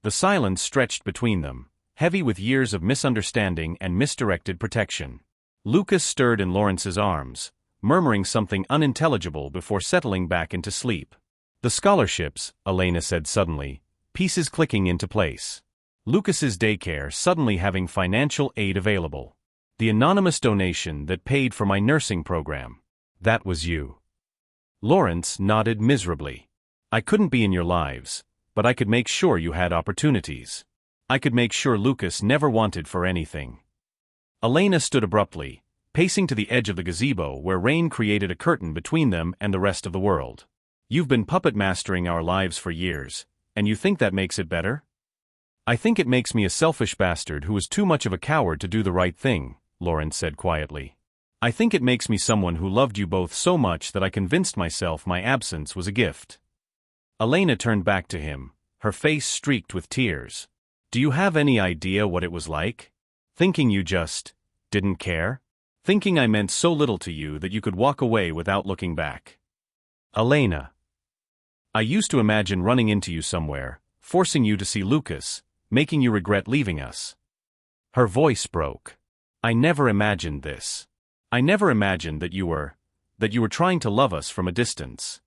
[SPEAKER 1] The silence stretched between them, heavy with years of misunderstanding and misdirected protection. Lucas stirred in Lawrence's arms, murmuring something unintelligible before settling back into sleep. The scholarships, Elena said suddenly, pieces clicking into place. Lucas's daycare suddenly having financial aid available. The anonymous donation that paid for my nursing program. That was you. Lawrence nodded miserably. I couldn't be in your lives, but I could make sure you had opportunities. I could make sure Lucas never wanted for anything. Elena stood abruptly, pacing to the edge of the gazebo where rain created a curtain between them and the rest of the world. You've been puppet mastering our lives for years, and you think that makes it better? I think it makes me a selfish bastard who was too much of a coward to do the right thing, Lawrence said quietly. I think it makes me someone who loved you both so much that I convinced myself my absence was a gift. Elena turned back to him, her face streaked with tears. Do you have any idea what it was like? Thinking you just didn't care? Thinking I meant so little to you that you could walk away without looking back. Elena. I used to imagine running into you somewhere, forcing you to see Lucas, making you regret leaving us. Her voice broke. I never imagined this. I never imagined that you were trying to love us from a distance.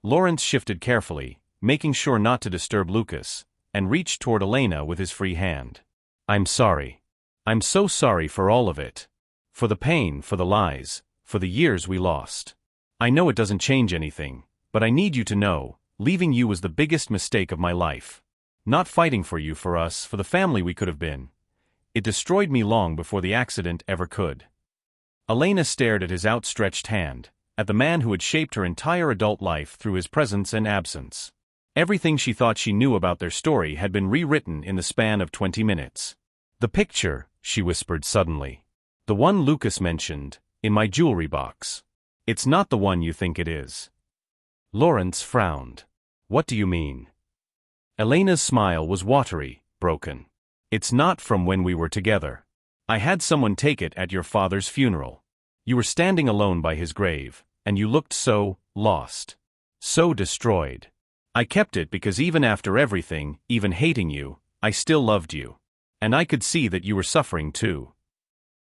[SPEAKER 1] Lawrence shifted carefully, making sure not to disturb Lucas, and reached toward Elena with his free hand. I'm sorry. I'm so sorry for all of it. For the pain, for the lies, for the years we lost. I know it doesn't change anything, but I need you to know, leaving you was the biggest mistake of my life. Not fighting for you, for us, for the family we could have been. It destroyed me long before the accident ever could. Elena stared at his outstretched hand, at the man who had shaped her entire adult life through his presence and absence. Everything she thought she knew about their story had been rewritten in the span of 20 minutes. The picture, she whispered suddenly. The one Lucas mentioned, in my jewelry box. It's not the one you think it is. Lawrence frowned. What do you mean? Elena's smile was watery, broken. It's not from when we were together. I had someone take it at your father's funeral. You were standing alone by his grave, and you looked so lost. So destroyed. I kept it because even after everything, even hating you, I still loved you. And I could see that you were suffering too.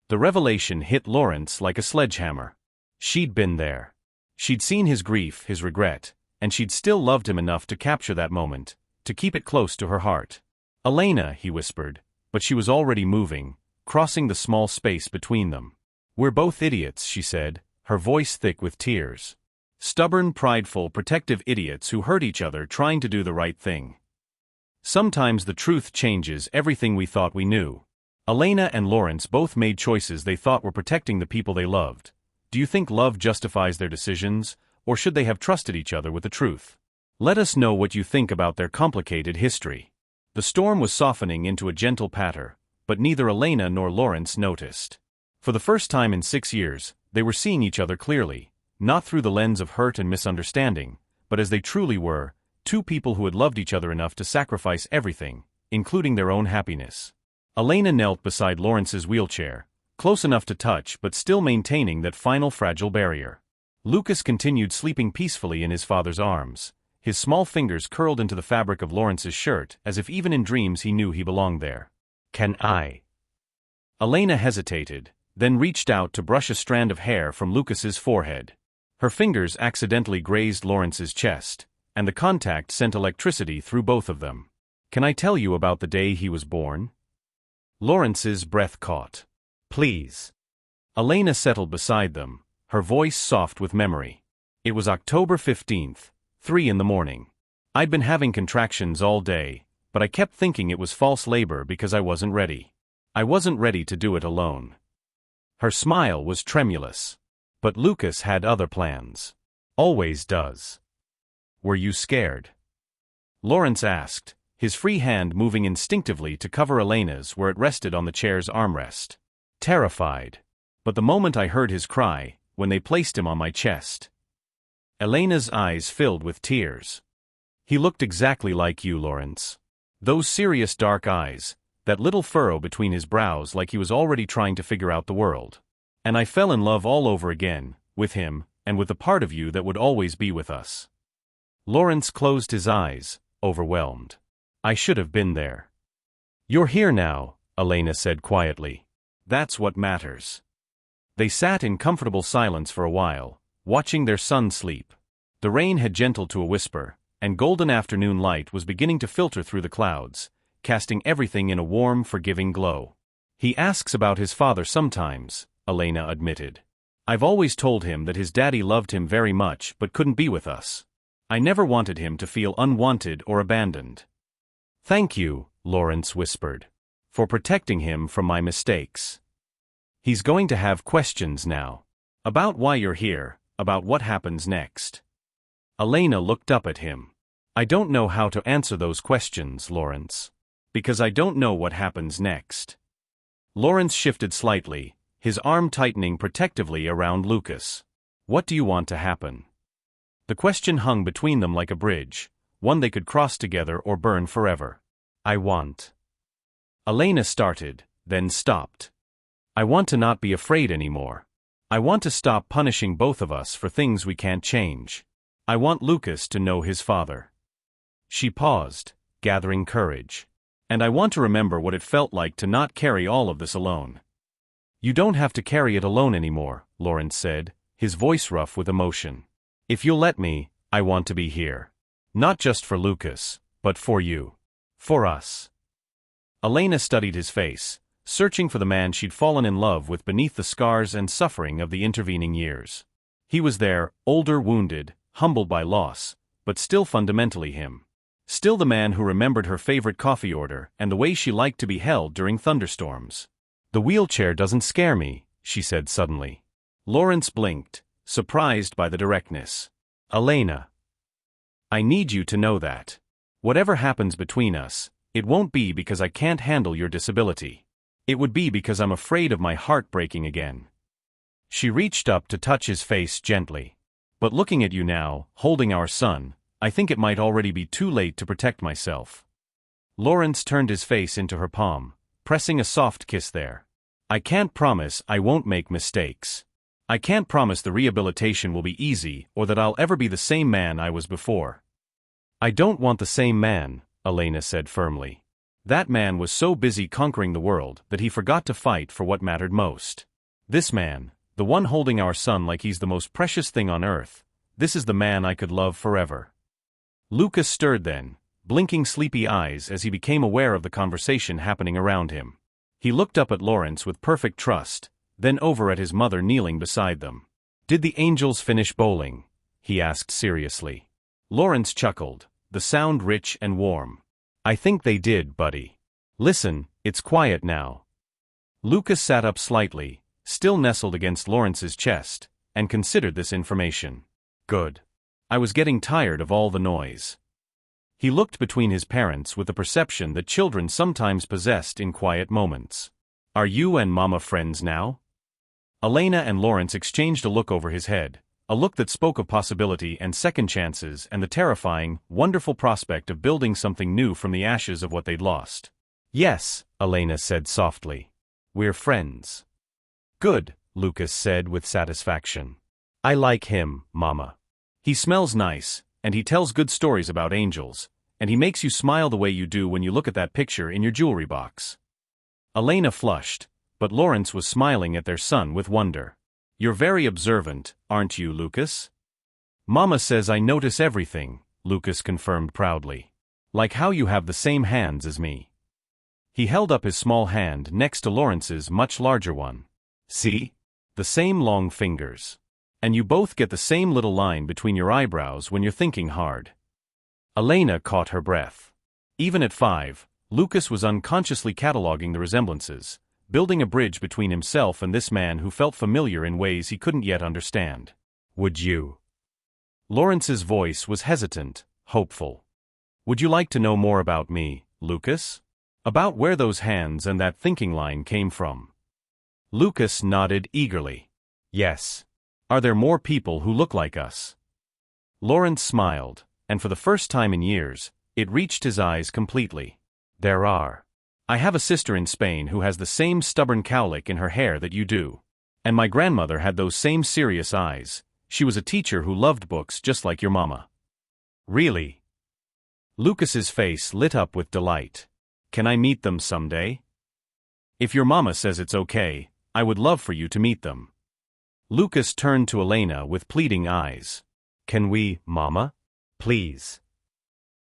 [SPEAKER 1] The revelation hit Lawrence like a sledgehammer. She'd been there. She'd seen his grief, his regret, and she'd still loved him enough to capture that moment, to keep it close to her heart. "Elena," he whispered, but she was already moving, crossing the small space between them. "We're both idiots," she said, her voice thick with tears. "Stubborn, prideful, protective idiots who hurt each other trying to do the right thing. Sometimes the truth changes everything we thought we knew." Elena and Lawrence both made choices they thought were protecting the people they loved. Do you think love justifies their decisions, or should they have trusted each other with the truth? Let us know what you think about their complicated history. The storm was softening into a gentle patter, but neither Elena nor Lawrence noticed. For the first time in 6 years, they were seeing each other clearly, not through the lens of hurt and misunderstanding, but as they truly were, two people who had loved each other enough to sacrifice everything, including their own happiness. Elena knelt beside Lawrence's wheelchair, close enough to touch but still maintaining that final fragile barrier. Lucas continued sleeping peacefully in his father's arms, his small fingers curled into the fabric of Lawrence's shirt as if even in dreams he knew he belonged there. "Can I?" Elena hesitated, then reached out to brush a strand of hair from Lucas's forehead. Her fingers accidentally grazed Lawrence's chest, and the contact sent electricity through both of them. "Can I tell you about the day he was born?" Lawrence's breath caught. "Please." Elena settled beside them, her voice soft with memory. "It was October 15th, 3 in the morning. I'd been having contractions all day, but I kept thinking it was false labor because I wasn't ready. I wasn't ready to do it alone." Her smile was tremulous. "But Lucas had other plans. Always does." "Were you scared?" Lawrence asked, his free hand moving instinctively to cover Elena's where it rested on the chair's armrest. "Terrified. But the moment I heard his cry, when they placed him on my chest." Elena's eyes filled with tears. "He looked exactly like you, Lawrence. Those serious dark eyes, that little furrow between his brows like he was already trying to figure out the world. And I fell in love all over again, with him, and with the part of you that would always be with us." Lawrence closed his eyes, overwhelmed. "I should have been there." "You're here now," Elena said quietly. "That's what matters." They sat in comfortable silence for a while, watching their son sleep. The rain had gentled to a whisper, and golden afternoon light was beginning to filter through the clouds, casting everything in a warm, forgiving glow. "He asks about his father sometimes," Elena admitted. "I've always told him that his daddy loved him very much but couldn't be with us. I never wanted him to feel unwanted or abandoned." "Thank you," Lawrence whispered, "for protecting him from my mistakes. He's going to have questions now. About why you're here, about what happens next." Elena looked up at him. "I don't know how to answer those questions, Lawrence. Because I don't know what happens next." Lawrence shifted slightly, his arm tightening protectively around Lucas. "What do you want to happen?" The question hung between them like a bridge, one they could cross together or burn forever. "I want." Elena started, then stopped. "I want to not be afraid anymore. I want to stop punishing both of us for things we can't change. I want Lucas to know his father." She paused, gathering courage. "And I want to remember what it felt like to not carry all of this alone." "You don't have to carry it alone anymore," Lawrence said, his voice rough with emotion. "If you'll let me, I want to be here. Not just for Lucas, but for you. For us." Elena studied his face, searching for the man she'd fallen in love with beneath the scars and suffering of the intervening years. He was there, older, wounded, humbled by loss, but still fundamentally him. Still the man who remembered her favorite coffee order and the way she liked to be held during thunderstorms. "The wheelchair doesn't scare me," she said suddenly. Lawrence blinked, surprised by the directness. "Elena, I need you to know that. Whatever happens between us, it won't be because I can't handle your disability. It would be because I'm afraid of my heart breaking again." She reached up to touch his face gently. "But looking at you now, holding our son, I think it might already be too late to protect myself." Lawrence turned his face into her palm, pressing a soft kiss there. "I can't promise I won't make mistakes. I can't promise the rehabilitation will be easy or that I'll ever be the same man I was before." "I don't want the same man," Elena said firmly. That man was so busy conquering the world that he forgot to fight for what mattered most. This man, the one holding our son like he's the most precious thing on earth, this is the man I could love forever. Lucas stirred then, blinking sleepy eyes as he became aware of the conversation happening around him. He looked up at Lawrence with perfect trust, then over at his mother kneeling beside them. "Did the angels finish bowling?" he asked seriously. Lawrence chuckled, the sound rich and warm. "I think they did, buddy. Listen, it's quiet now." Lucas sat up slightly, still nestled against Lawrence's chest, and considered this information. Good. I was getting tired of all the noise. He looked between his parents with the perception that children sometimes possessed in quiet moments. "Are you and Mama friends now?" Elena and Lawrence exchanged a look over his head, a look that spoke of possibility and second chances and the terrifying, wonderful prospect of building something new from the ashes of what they'd lost. "Yes," Elena said softly. "We're friends." "Good," Lucas said with satisfaction. "I like him, Mama. He smells nice, and he tells good stories about angels, and he makes you smile the way you do when you look at that picture in your jewelry box." Elena flushed, but Lawrence was smiling at their son with wonder. "You're very observant, aren't you, Lucas?" "Mama says I notice everything," Lucas confirmed proudly. "Like how you have the same hands as me." He held up his small hand next to Lawrence's much larger one. "See? The same long fingers. And you both get the same little line between your eyebrows when you're thinking hard." Elena caught her breath. Even at 5, Lucas was unconsciously cataloging the resemblances, building a bridge between himself and this man who felt familiar in ways he couldn't yet understand. "Would you?" Lawrence's voice was hesitant, hopeful. "Would you like to know more about me, Lucas? About where those hands and that thinking line came from?" Lucas nodded eagerly. "Yes. Are there more people who look like us?" Lawrence smiled, and for the first time in years, it reached his eyes completely. "There are. I have a sister in Spain who has the same stubborn cowlick in her hair that you do. And my grandmother had those same serious eyes. She was a teacher who loved books just like your mama." "Really?" Lucas's face lit up with delight. "Can I meet them someday?" "If your mama says it's okay, I would love for you to meet them." Lucas turned to Elena with pleading eyes. "Can we, Mama? Please."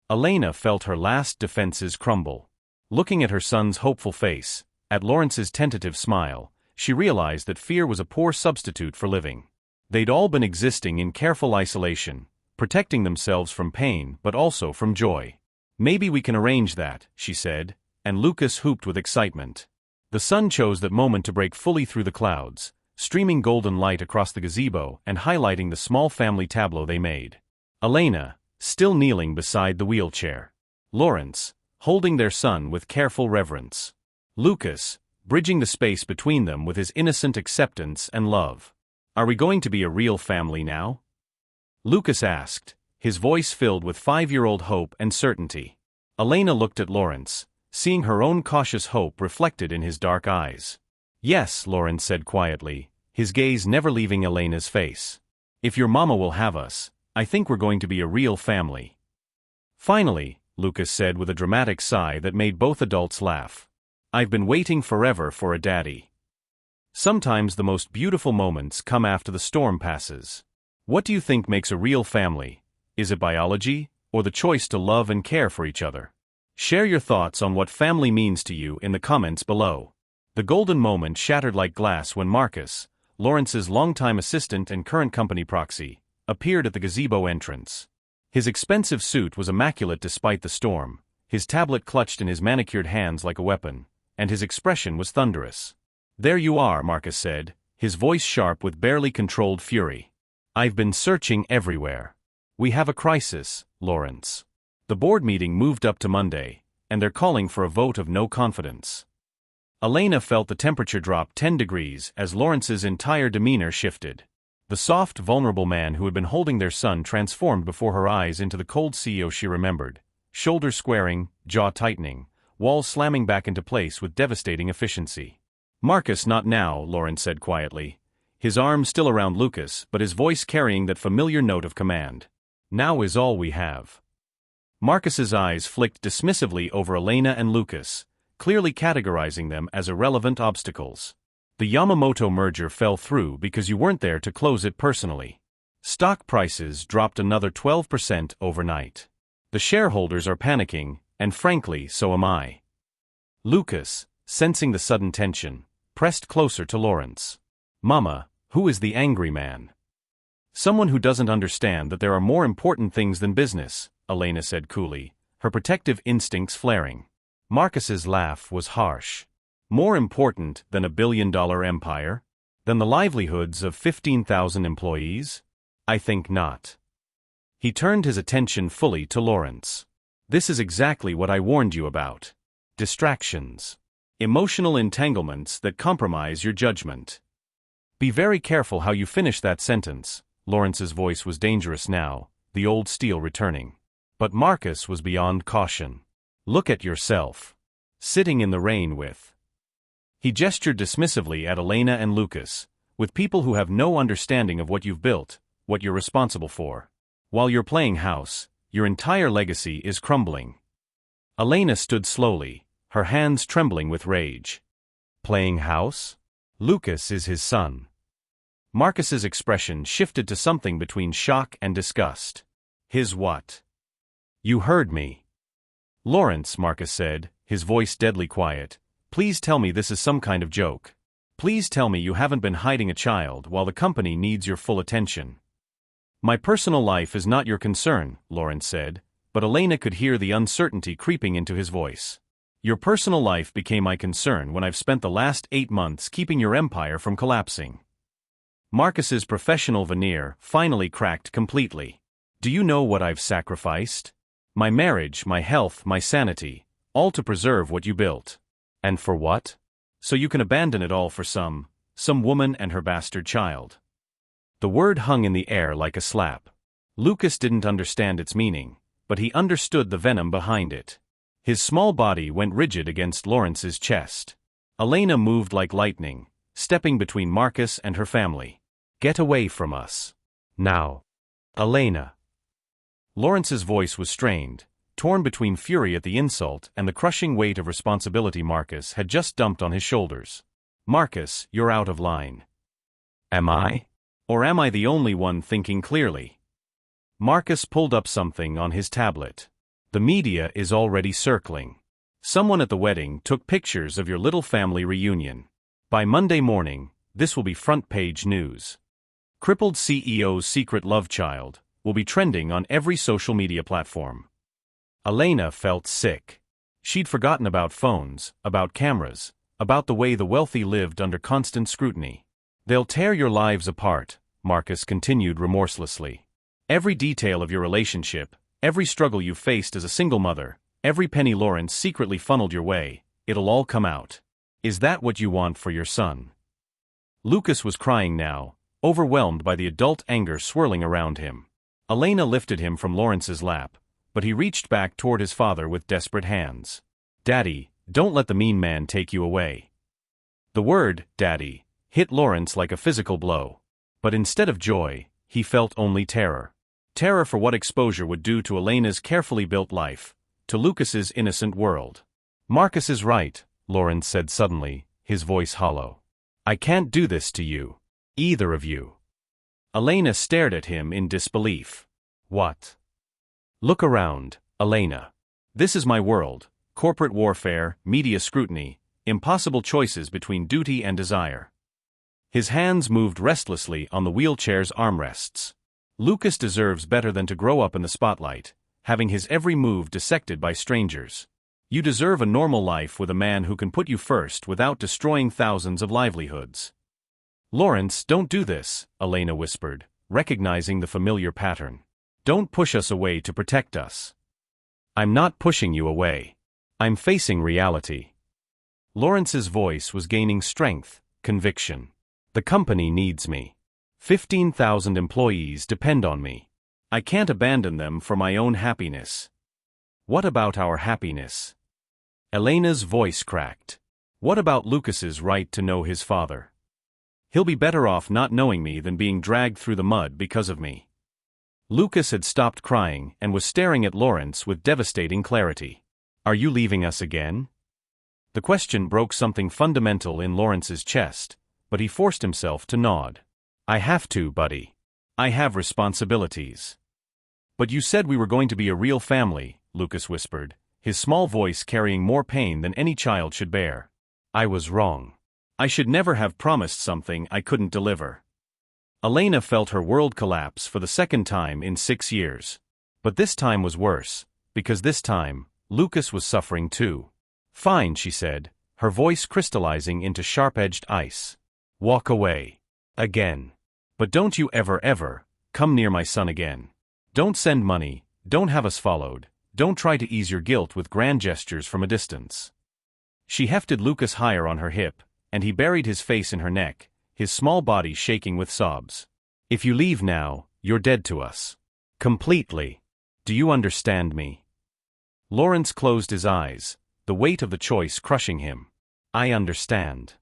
[SPEAKER 1] Elena felt her last defenses crumble. Looking at her son's hopeful face, at Lawrence's tentative smile, she realized that fear was a poor substitute for living. They'd all been existing in careful isolation, protecting themselves from pain but also from joy. "Maybe we can arrange that," she said, and Lucas whooped with excitement. The sun chose that moment to break fully through the clouds, streaming golden light across the gazebo and highlighting the small family tableau they made. Elena, still kneeling beside the wheelchair. Lawrence, holding their son with careful reverence. Lucas, bridging the space between them with his innocent acceptance and love. "Are we going to be a real family now?" Lucas asked, his voice filled with 5-year-old hope and certainty. Elena looked at Lawrence, seeing her own cautious hope reflected in his dark eyes. "Yes," Lawrence said quietly, his gaze never leaving Elena's face. "If your mama will have us, I think we're going to be a real family." "Finally," Lucas said with a dramatic sigh that made both adults laugh. "I've been waiting forever for a daddy." Sometimes the most beautiful moments come after the storm passes. What do you think makes a real family? Is it biology, or the choice to love and care for each other? Share your thoughts on what family means to you in the comments below. The golden moment shattered like glass when Marcus, Lawrence's longtime assistant and current company proxy, appeared at the gazebo entrance. His expensive suit was immaculate despite the storm, his tablet clutched in his manicured hands like a weapon, and his expression was thunderous. "There you are," Marcus said, his voice sharp with barely controlled fury. "I've been searching everywhere. We have a crisis, Lawrence. The board meeting moved up to Monday, and they're calling for a vote of no confidence." Elena felt the temperature drop 10 degrees as Lawrence's entire demeanor shifted. The soft, vulnerable man who had been holding their son transformed before her eyes into the cold CEO she remembered, shoulders squaring, jaw tightening, walls slamming back into place with devastating efficiency. "Marcus, not now," Lawrence said quietly, his arm still around Lucas but his voice carrying that familiar note of command. "Now is all we have." Marcus's eyes flicked dismissively over Elena and Lucas, clearly categorizing them as irrelevant obstacles. The Yamamoto merger fell through because you weren't there to close it personally. Stock prices dropped another 12% overnight. The shareholders are panicking, and frankly, so am I. Lucas, sensing the sudden tension, pressed closer to Lawrence. Mama, who is the angry man? Someone who doesn't understand that there are more important things than business, Elena said coolly, her protective instincts flaring. Marcus's laugh was harsh. More important than a billion-dollar empire? Than the livelihoods of 15,000 employees? I think not. He turned his attention fully to Lawrence. This is exactly what I warned you about. Distractions. Emotional entanglements that compromise your judgment. Be very careful how you finish that sentence. Lawrence's voice was dangerous now, the old steel returning. But Marcus was beyond caution. Look at yourself. Sitting in the rain with. He gestured dismissively at Elena and Lucas, with people who have no understanding of what you've built, what you're responsible for. While you're playing house, your entire legacy is crumbling. Elena stood slowly, her hands trembling with rage. Playing house? Lucas is his son. Marcus's expression shifted to something between shock and disgust. His what? You heard me. Lawrence, Marcus said, his voice deadly quiet, please tell me this is some kind of joke. Please tell me you haven't been hiding a child while the company needs your full attention. My personal life is not your concern, Lawrence said, but Elena could hear the uncertainty creeping into his voice. Your personal life became my concern when I've spent the last 8 months keeping your empire from collapsing. Marcus's professional veneer finally cracked completely. Do you know what I've sacrificed? My marriage, my health, my sanity, all to preserve what you built. And for what? So you can abandon it all for some woman and her bastard child. The word hung in the air like a slap. Lucas didn't understand its meaning, but he understood the venom behind it. His small body went rigid against Lawrence's chest. Elena moved like lightning, stepping between Marcus and her family. Get away from us. Now. Elena. Lawrence's voice was strained, torn between fury at the insult and the crushing weight of responsibility Marcus had just dumped on his shoulders. Marcus, you're out of line. Am I? Or am I the only one thinking clearly? Marcus pulled up something on his tablet. The media is already circling. Someone at the wedding took pictures of your little family reunion. By Monday morning, this will be front-page news. Crippled CEO's secret love child will be trending on every social media platform. Elena felt sick. She'd forgotten about phones, about cameras, about the way the wealthy lived under constant scrutiny. They'll tear your lives apart, Marcus continued remorselessly. Every detail of your relationship, every struggle you faced as a single mother, every penny Lawrence secretly funneled your way, it'll all come out. Is that what you want for your son? Lucas was crying now, overwhelmed by the adult anger swirling around him. Elena lifted him from Lawrence's lap, but he reached back toward his father with desperate hands. Daddy, don't let the mean man take you away. The word, Daddy, hit Lawrence like a physical blow. But instead of joy, he felt only terror. Terror for what exposure would do to Elena's carefully built life, to Lucas's innocent world. Marcus is right, Lawrence said suddenly, his voice hollow. I can't do this to you. Either of you. Elena stared at him in disbelief. What? Look around, Elena. This is my world. Corporate warfare, media scrutiny, impossible choices between duty and desire. His hands moved restlessly on the wheelchair's armrests. Lucas deserves better than to grow up in the spotlight, having his every move dissected by strangers. You deserve a normal life with a man who can put you first without destroying thousands of livelihoods. Lawrence, don't do this, Elena whispered, recognizing the familiar pattern. Don't push us away to protect us. I'm not pushing you away. I'm facing reality. Lawrence's voice was gaining strength, conviction. The company needs me. 15,000 employees depend on me. I can't abandon them for my own happiness. What about our happiness? Elena's voice cracked. What about Lucas's right to know his father? He'll be better off not knowing me than being dragged through the mud because of me. Lucas had stopped crying and was staring at Lawrence with devastating clarity. "Are you leaving us again?" The question broke something fundamental in Lawrence's chest, but he forced himself to nod. "I have to, buddy. I have responsibilities." "But you said we were going to be a real family," Lucas whispered, his small voice carrying more pain than any child should bear. "I was wrong. I should never have promised something I couldn't deliver." Elena felt her world collapse for the second time in 6 years. But this time was worse, because this time, Lucas was suffering too. "Fine," she said, her voice crystallizing into sharp-edged ice. "Walk away. Again. But don't you ever come near my son again. Don't send money, don't have us followed, don't try to ease your guilt with grand gestures from a distance." She hefted Lucas higher on her hip, and he buried his face in her neck, his small body shaking with sobs. "If you leave now, you're dead to us. Completely. Do you understand me?" Lawrence closed his eyes, the weight of the choice crushing him. "I understand."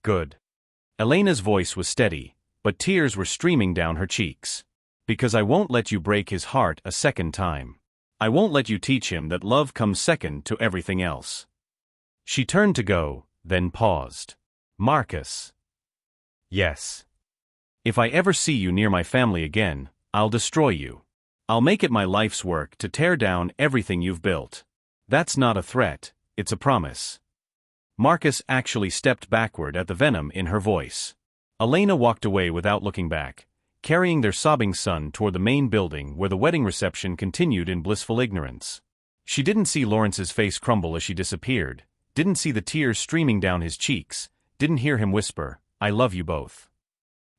[SPEAKER 1] "Good." Elena's voice was steady, but tears were streaming down her cheeks. "Because I won't let you break his heart a second time. I won't let you teach him that love comes second to everything else." She turned to go, then paused. "Marcus." "Yes. If I ever see you near my family again, I'll destroy you. I'll make it my life's work to tear down everything you've built." "That's not a threat, it's a promise." Marcus actually stepped backward at the venom in her voice. Elena walked away without looking back, carrying their sobbing son toward the main building where the wedding reception continued in blissful ignorance. She didn't see Lawrence's face crumble as she disappeared, didn't see the tears streaming down his cheeks, didn't hear him whisper, "I love you both."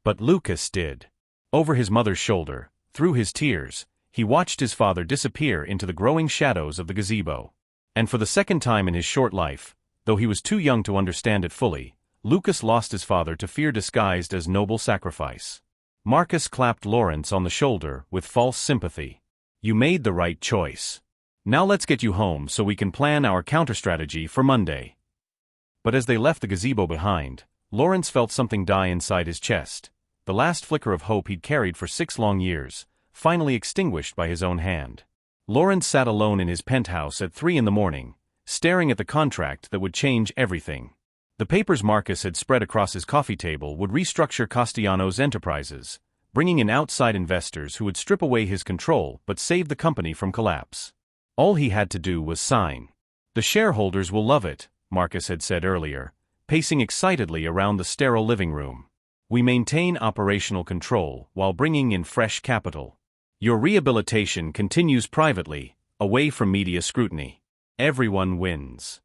[SPEAKER 1] But Lucas did. Over his mother's shoulder, through his tears, he watched his father disappear into the growing shadows of the gazebo. And for the second time in his short life, though he was too young to understand it fully, Lucas lost his father to fear disguised as noble sacrifice. Marcus clapped Lawrence on the shoulder with false sympathy. "You made the right choice. Now let's get you home so we can plan our counter-strategy for Monday." But as they left the gazebo behind, Lawrence felt something die inside his chest, the last flicker of hope he'd carried for 6 long years, finally extinguished by his own hand. Lawrence sat alone in his penthouse at 3 in the morning, staring at the contract that would change everything. The papers Marcus had spread across his coffee table would restructure Castellanos' enterprises, bringing in outside investors who would strip away his control but save the company from collapse. All he had to do was sign. "The shareholders will love it," Marcus had said earlier, pacing excitedly around the sterile living room. "We maintain operational control while bringing in fresh capital. Your rehabilitation continues privately, away from media scrutiny. Everyone wins."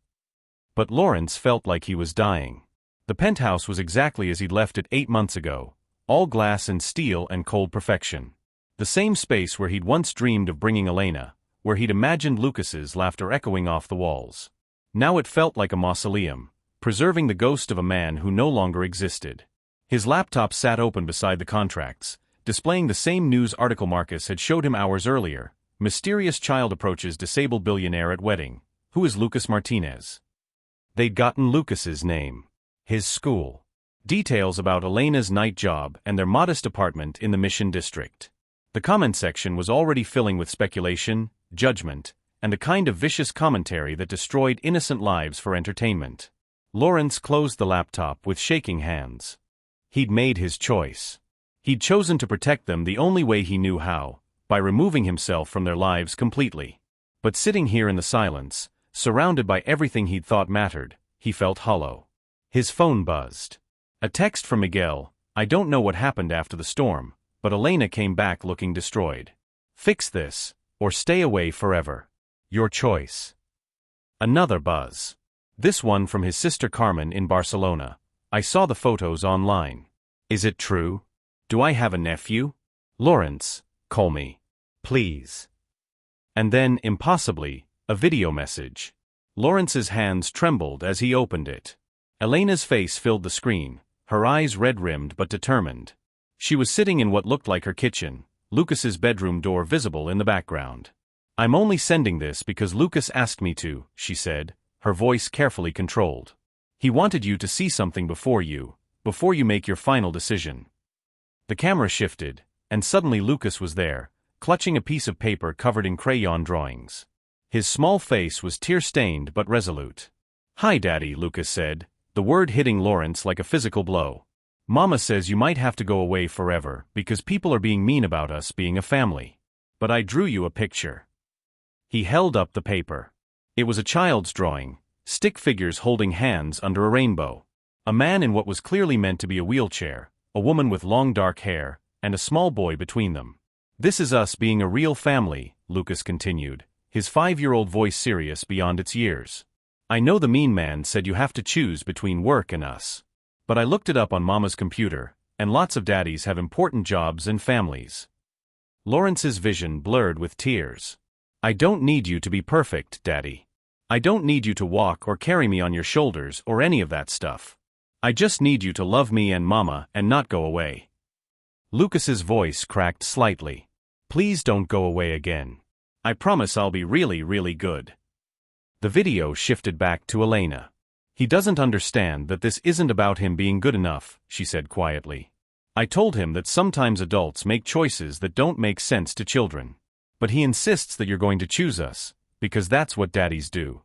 [SPEAKER 1] But Lawrence felt like he was dying. The penthouse was exactly as he'd left it 8 months ago, all glass and steel and cold perfection. The same space where he'd once dreamed of bringing Elena, where he'd imagined Lucas's laughter echoing off the walls. Now it felt like a mausoleum, preserving the ghost of a man who no longer existed. His laptop sat open beside the contracts, displaying the same news article Marcus had showed him hours earlier. "Mysterious child approaches disabled billionaire at wedding. Who is Lucas Martinez?" They'd gotten Lucas's name, his school, details about Elena's night job and their modest apartment in the Mission District. The comment section was already filling with speculation, judgment, and the kind of vicious commentary that destroyed innocent lives for entertainment. Lawrence closed the laptop with shaking hands. He'd made his choice. He'd chosen to protect them the only way he knew how, by removing himself from their lives completely. But sitting here in the silence, surrounded by everything he'd thought mattered, he felt hollow. His phone buzzed. A text from Miguel. "I don't know what happened after the storm, but Elena came back looking destroyed. Fix this, or stay away forever. Your choice." Another buzz. This one from his sister Carmen in Barcelona. "I saw the photos online. Is it true? Do I have a nephew? Lawrence, call me. Please." And then, impossibly, a video message. Lawrence's hands trembled as he opened it. Elena's face filled the screen, her eyes red-rimmed but determined. She was sitting in what looked like her kitchen, Lucas's bedroom door visible in the background. "I'm only sending this because Lucas asked me to," she said, her voice carefully controlled. "He wanted you to see something before you make your final decision." The camera shifted, and suddenly Lucas was there, clutching a piece of paper covered in crayon drawings. His small face was tear-stained but resolute. "Hi, Daddy," Lucas said, the word hitting Lawrence like a physical blow. "Mama says you might have to go away forever because people are being mean about us being a family. But I drew you a picture." He held up the paper. It was a child's drawing, stick figures holding hands under a rainbow. A man in what was clearly meant to be a wheelchair, a woman with long dark hair, and a small boy between them. "This is us being a real family," Lucas continued, his 5-year-old voice serious beyond its years. "I know the mean man said you have to choose between work and us. But I looked it up on Mama's computer, and lots of daddies have important jobs and families." Lawrence's vision blurred with tears. "I don't need you to be perfect, Daddy. I don't need you to walk or carry me on your shoulders or any of that stuff. I just need you to love me and Mama and not go away." Lucas's voice cracked slightly. "Please don't go away again. I promise I'll be really, really good." The video shifted back to Elena. "He doesn't understand that this isn't about him being good enough," she said quietly. "I told him that sometimes adults make choices that don't make sense to children. But he insists that you're going to choose us, because that's what daddies do."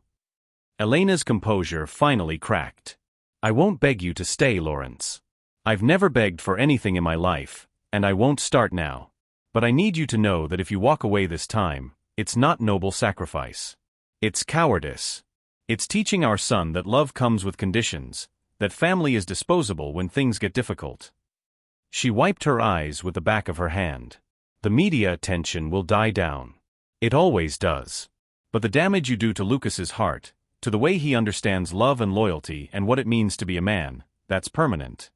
[SPEAKER 1] Elena's composure finally cracked. "I won't beg you to stay, Lawrence. I've never begged for anything in my life, and I won't start now. But I need you to know that if you walk away this time, it's not noble sacrifice. It's cowardice. It's teaching our son that love comes with conditions, that family is disposable when things get difficult." She wiped her eyes with the back of her hand. "The media attention will die down. It always does. But the damage you do to Lucas's heart, to the way he understands love and loyalty and what it means to be a man, that's permanent."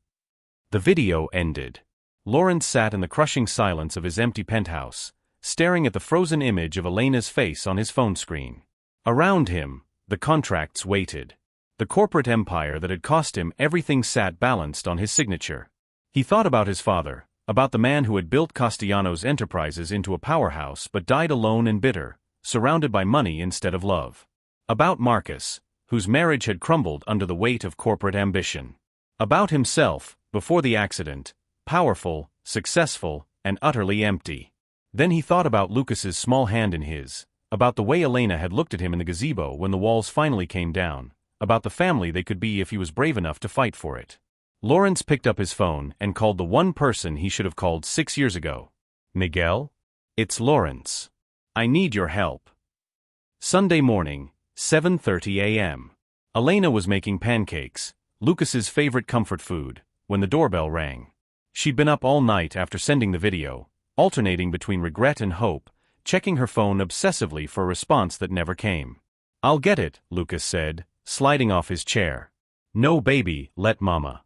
[SPEAKER 1] The video ended. Lawrence sat in the crushing silence of his empty penthouse, staring at the frozen image of Elena's face on his phone screen. Around him, the contracts waited. The corporate empire that had cost him everything sat balanced on his signature. He thought about his father, about the man who had built Castellanos Enterprises into a powerhouse but died alone and bitter, surrounded by money instead of love. About Marcus, whose marriage had crumbled under the weight of corporate ambition. About himself, before the accident, powerful, successful, and utterly empty. Then he thought about Lucas's small hand in his, about the way Elena had looked at him in the gazebo when the walls finally came down, about the family they could be if he was brave enough to fight for it. Lawrence picked up his phone and called the one person he should have called 6 years ago. "Miguel? It's Lawrence. I need your help." Sunday morning, 7:30 a.m. Elena was making pancakes, Lucas's favorite comfort food, when the doorbell rang. She'd been up all night after sending the video, alternating between regret and hope, checking her phone obsessively for a response that never came. "I'll get it," Lucas said, sliding off his chair. "No, baby, let Mama."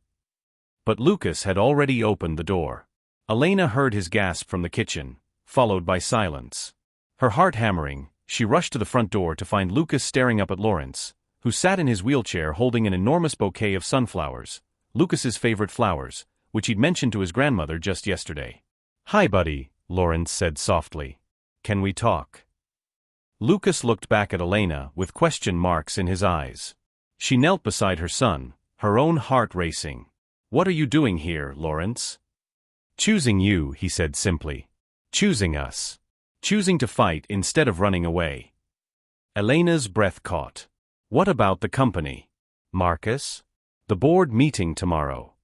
[SPEAKER 1] But Lucas had already opened the door. Elena heard his gasp from the kitchen, followed by silence. Her heart hammering, she rushed to the front door to find Lucas staring up at Lawrence, who sat in his wheelchair holding an enormous bouquet of sunflowers, Lucas's favorite flowers, which he'd mentioned to his grandmother just yesterday. "Hi, buddy," Lawrence said softly. "Can we talk?" Lucas looked back at Elena with question marks in his eyes. She knelt beside her son, her own heart racing. "What are you doing here, Lawrence?" "Choosing you," he said simply. "Choosing us. Choosing to fight instead of running away." Elena's breath caught. "What about the company? Marcus? The board meeting tomorrow."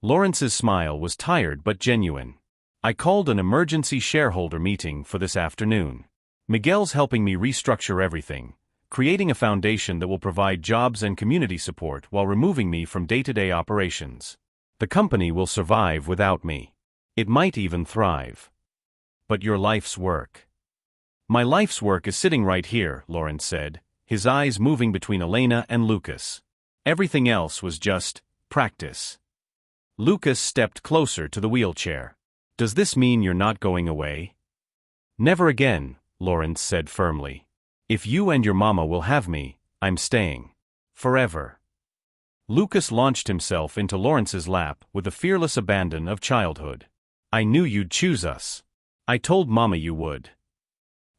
[SPEAKER 1] Lawrence's smile was tired but genuine. "I called an emergency shareholder meeting for this afternoon. Miguel's helping me restructure everything, creating a foundation that will provide jobs and community support while removing me from day-to-day operations. The company will survive without me. It might even thrive. But your life's work." "My life's work is sitting right here," Lawrence said, his eyes moving between Elena and Lucas. "Everything else was just practice." Lucas stepped closer to the wheelchair. "Does this mean you're not going away?" "Never again," Lawrence said firmly. "If you and your mama will have me, I'm staying. Forever." Lucas launched himself into Lawrence's lap with the fearless abandon of childhood. "I knew you'd choose us. I told Mama you would."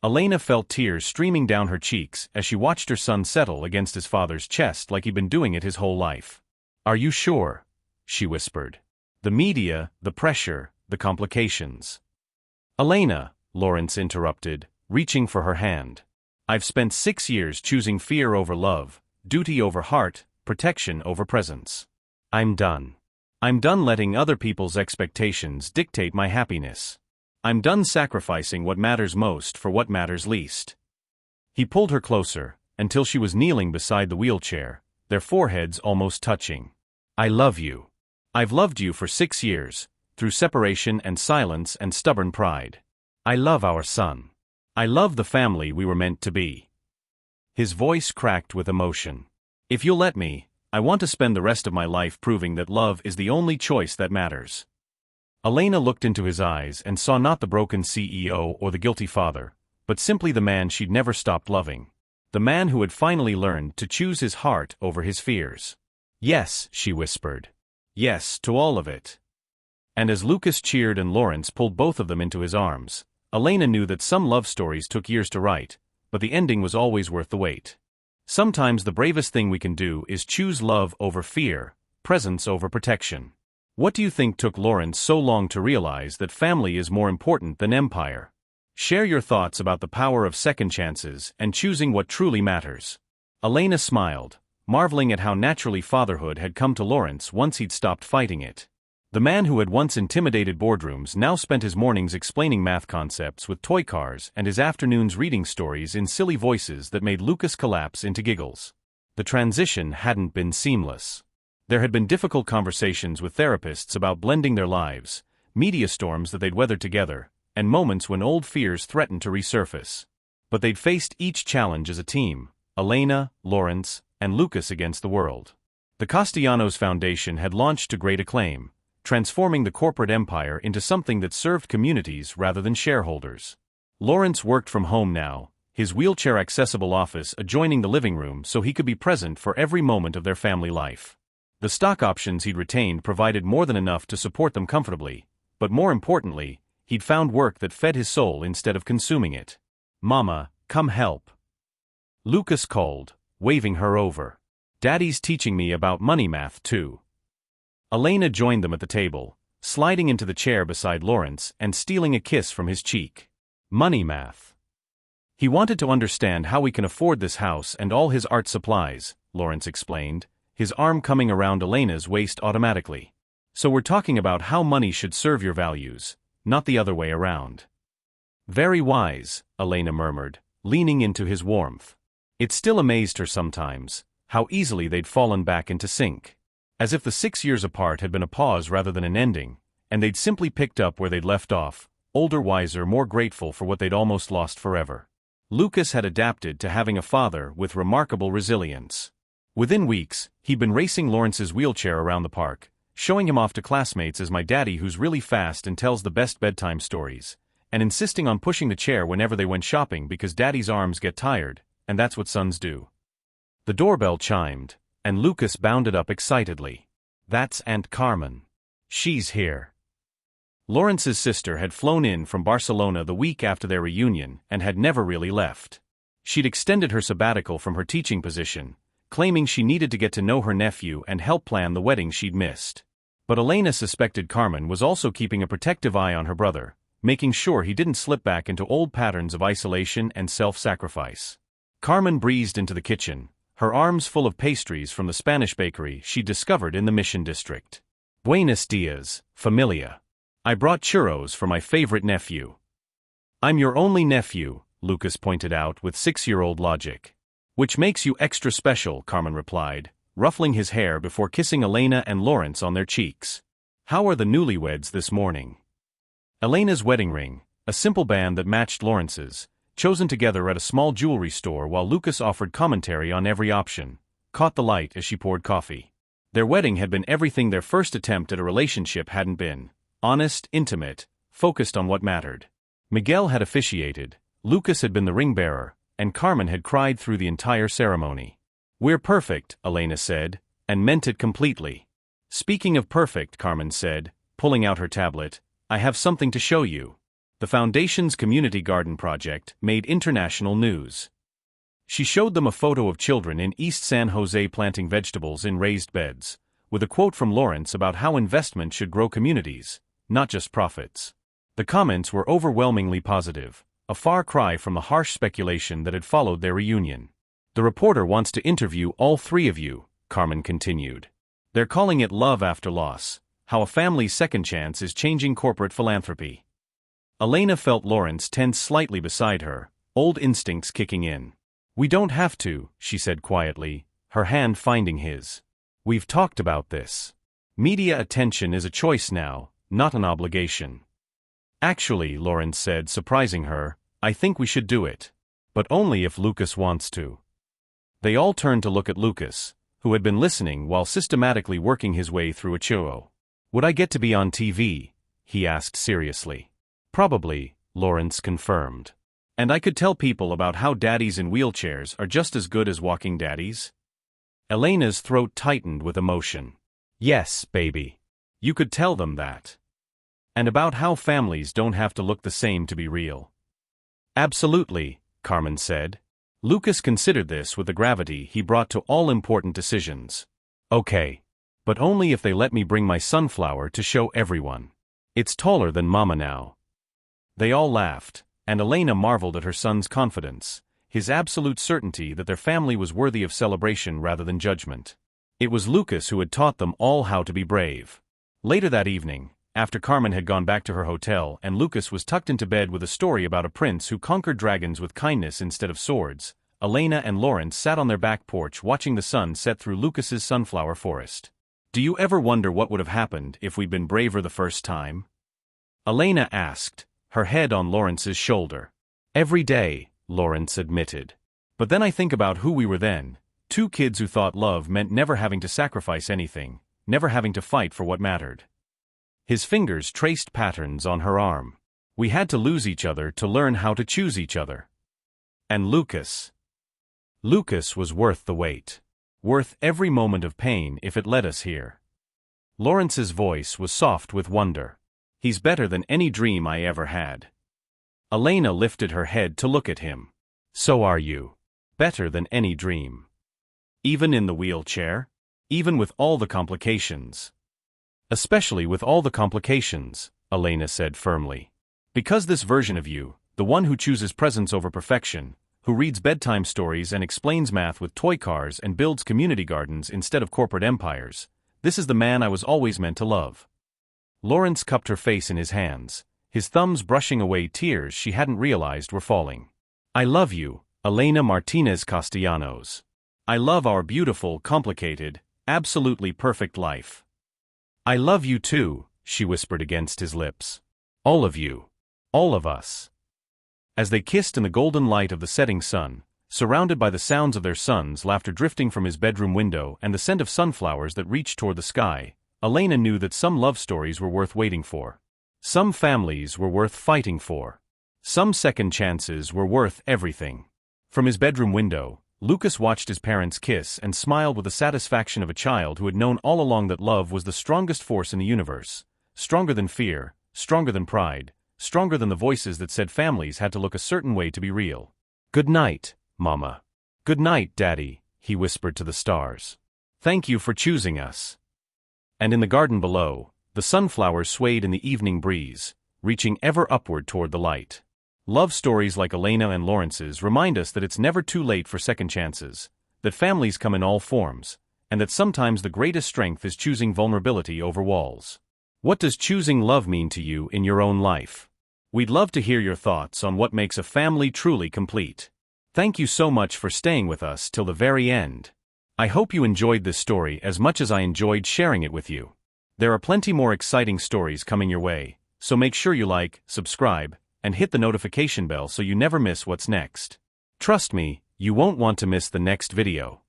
[SPEAKER 1] Elena felt tears streaming down her cheeks as she watched her son settle against his father's chest like he'd been doing it his whole life. "Are you sure?" she whispered. "The media, the pressure, the complications." "Elena," Lawrence interrupted, reaching for her hand. "I've spent 6 years choosing fear over love, duty over heart, protection over presence. I'm done. I'm done letting other people's expectations dictate my happiness. I'm done sacrificing what matters most for what matters least." He pulled her closer, until she was kneeling beside the wheelchair, their foreheads almost touching. "I love you. I've loved you for 6 years, through separation and silence and stubborn pride. I love our son. I love the family we were meant to be." His voice cracked with emotion. "If you'll let me, I want to spend the rest of my life proving that love is the only choice that matters." Elena looked into his eyes and saw not the broken CEO or the guilty father, but simply the man she'd never stopped loving. The man who had finally learned to choose his heart over his fears. "Yes," she whispered. "Yes, to all of it." And as Lucas cheered and Lawrence pulled both of them into his arms, Elena knew that some love stories took years to write, but the ending was always worth the wait. Sometimes the bravest thing we can do is choose love over fear, presence over protection. What do you think took Lawrence so long to realize that family is more important than empire? Share your thoughts about the power of second chances and choosing what truly matters. Elena smiled, marveling at how naturally fatherhood had come to Lawrence once he'd stopped fighting it. The man who had once intimidated boardrooms now spent his mornings explaining math concepts with toy cars and his afternoons reading stories in silly voices that made Lucas collapse into giggles. The transition hadn't been seamless. There had been difficult conversations with therapists about blending their lives, media storms that they'd weathered together, and moments when old fears threatened to resurface. But they'd faced each challenge as a team, Elena, Lawrence, and Lucas against the world. The Castellanos Foundation had launched to great acclaim, transforming the corporate empire into something that served communities rather than shareholders. Lawrence worked from home now, his wheelchair-accessible office adjoining the living room so he could be present for every moment of their family life. The stock options he'd retained provided more than enough to support them comfortably, but more importantly, he'd found work that fed his soul instead of consuming it. "Mama, come help," Lucas called, waving her over. "Daddy's teaching me about money math too." Elena joined them at the table, sliding into the chair beside Lawrence and stealing a kiss from his cheek. "Money math. He wanted to understand how we can afford this house and all his art supplies," Lawrence explained, his arm coming around Elena's waist automatically. "So we're talking about how money should serve your values, not the other way around." "Very wise," Elena murmured, leaning into his warmth. It still amazed her sometimes, how easily they'd fallen back into sync. As if the 6 years apart had been a pause rather than an ending, and they'd simply picked up where they'd left off, older, wiser, more grateful for what they'd almost lost forever. Lucas had adapted to having a father with remarkable resilience. Within weeks, he'd been racing Lawrence's wheelchair around the park, showing him off to classmates as "my daddy who's really fast and tells the best bedtime stories," and insisting on pushing the chair whenever they went shopping because daddy's arms get tired, and that's what sons do. The doorbell chimed, and Lucas bounded up excitedly. "That's Aunt Carmen. She's here." Lawrence's sister had flown in from Barcelona the week after their reunion and had never really left. She'd extended her sabbatical from her teaching position, claiming she needed to get to know her nephew and help plan the wedding she'd missed. But Elena suspected Carmen was also keeping a protective eye on her brother, making sure he didn't slip back into old patterns of isolation and self-sacrifice. Carmen breezed into the kitchen, her arms full of pastries from the Spanish bakery she'd discovered in the Mission District. "Buenos dias, familia. I brought churros for my favorite nephew." "I'm your only nephew," Lucas pointed out with 6-year-old logic. "Which makes you extra special," Carmen replied, ruffling his hair before kissing Elena and Lawrence on their cheeks. "How are the newlyweds this morning?" Elena's wedding ring, a simple band that matched Lawrence's, chosen together at a small jewelry store while Lucas offered commentary on every option, caught the light as she poured coffee. Their wedding had been everything their first attempt at a relationship hadn't been: honest, intimate, focused on what mattered. Miguel had officiated, Lucas had been the ring bearer, and Carmen had cried through the entire ceremony. "We're perfect," Elena said, and meant it completely. "Speaking of perfect," Carmen said, pulling out her tablet, "I have something to show you." The Foundation's community garden project made international news. She showed them a photo of children in East San Jose planting vegetables in raised beds, with a quote from Lawrence about how investment should grow communities, not just profits. The comments were overwhelmingly positive, a far cry from the harsh speculation that had followed their reunion. The reporter wants to interview all three of you, Carmen continued. They're calling it love after loss, how a family's second chance is changing corporate philanthropy. Elena felt Lawrence tense slightly beside her, old instincts kicking in. We don't have to, she said quietly, her hand finding his. We've talked about this. Media attention is a choice now, not an obligation. Actually, Lawrence said, surprising her, I think we should do it. But only if Lucas wants to. They all turned to look at Lucas, who had been listening while systematically working his way through a churro. Would I get to be on TV? He asked seriously. Probably, Lawrence confirmed. And I could tell people about how daddies in wheelchairs are just as good as walking daddies? Elena's throat tightened with emotion. Yes, baby. You could tell them that. And about how families don't have to look the same to be real. Absolutely, Carmen said. Lucas considered this with the gravity he brought to all important decisions. Okay. But only if they let me bring my sunflower to show everyone. It's taller than Mama now. They all laughed, and Elena marveled at her son's confidence, his absolute certainty that their family was worthy of celebration rather than judgment. It was Lucas who had taught them all how to be brave. Later that evening, after Carmen had gone back to her hotel and Lucas was tucked into bed with a story about a prince who conquered dragons with kindness instead of swords, Elena and Lawrence sat on their back porch watching the sun set through Lucas's sunflower forest. Do you ever wonder what would have happened if we'd been braver the first time? Elena asked, her head on Lawrence's shoulder. Every day, Lawrence admitted. But then I think about who we were then, two kids who thought love meant never having to sacrifice anything, never having to fight for what mattered. His fingers traced patterns on her arm. We had to lose each other to learn how to choose each other. And Lucas. Lucas was worth the wait. Worth every moment of pain if it led us here. Lawrence's voice was soft with wonder. He's better than any dream I ever had. Elena lifted her head to look at him. So are you. Better than any dream. Even in the wheelchair? Even with all the complications? Especially with all the complications, Elena said firmly. Because this version of you, the one who chooses presence over perfection, who reads bedtime stories and explains math with toy cars and builds community gardens instead of corporate empires, this is the man I was always meant to love. Lawrence cupped her face in his hands, his thumbs brushing away tears she hadn't realized were falling. I love you, Elena Martinez Castellanos. I love our beautiful, complicated, absolutely perfect life. I love you too, she whispered against his lips. All of you. All of us. As they kissed in the golden light of the setting sun, surrounded by the sounds of their son's laughter drifting from his bedroom window and the scent of sunflowers that reached toward the sky, Elena knew that some love stories were worth waiting for. Some families were worth fighting for. Some second chances were worth everything. From his bedroom window, Lucas watched his parents kiss and smiled with the satisfaction of a child who had known all along that love was the strongest force in the universe, stronger than fear, stronger than pride, stronger than the voices that said families had to look a certain way to be real. Good night, Mama. Good night, Daddy, he whispered to the stars. Thank you for choosing us. And in the garden below, the sunflowers swayed in the evening breeze, reaching ever upward toward the light. Love stories like Elena and Lawrence's remind us that it's never too late for second chances, that families come in all forms, and that sometimes the greatest strength is choosing vulnerability over walls. What does choosing love mean to you in your own life? We'd love to hear your thoughts on what makes a family truly complete. Thank you so much for staying with us till the very end. I hope you enjoyed this story as much as I enjoyed sharing it with you. There are plenty more exciting stories coming your way, so make sure you like, subscribe, and hit the notification bell so you never miss what's next. Trust me, you won't want to miss the next video.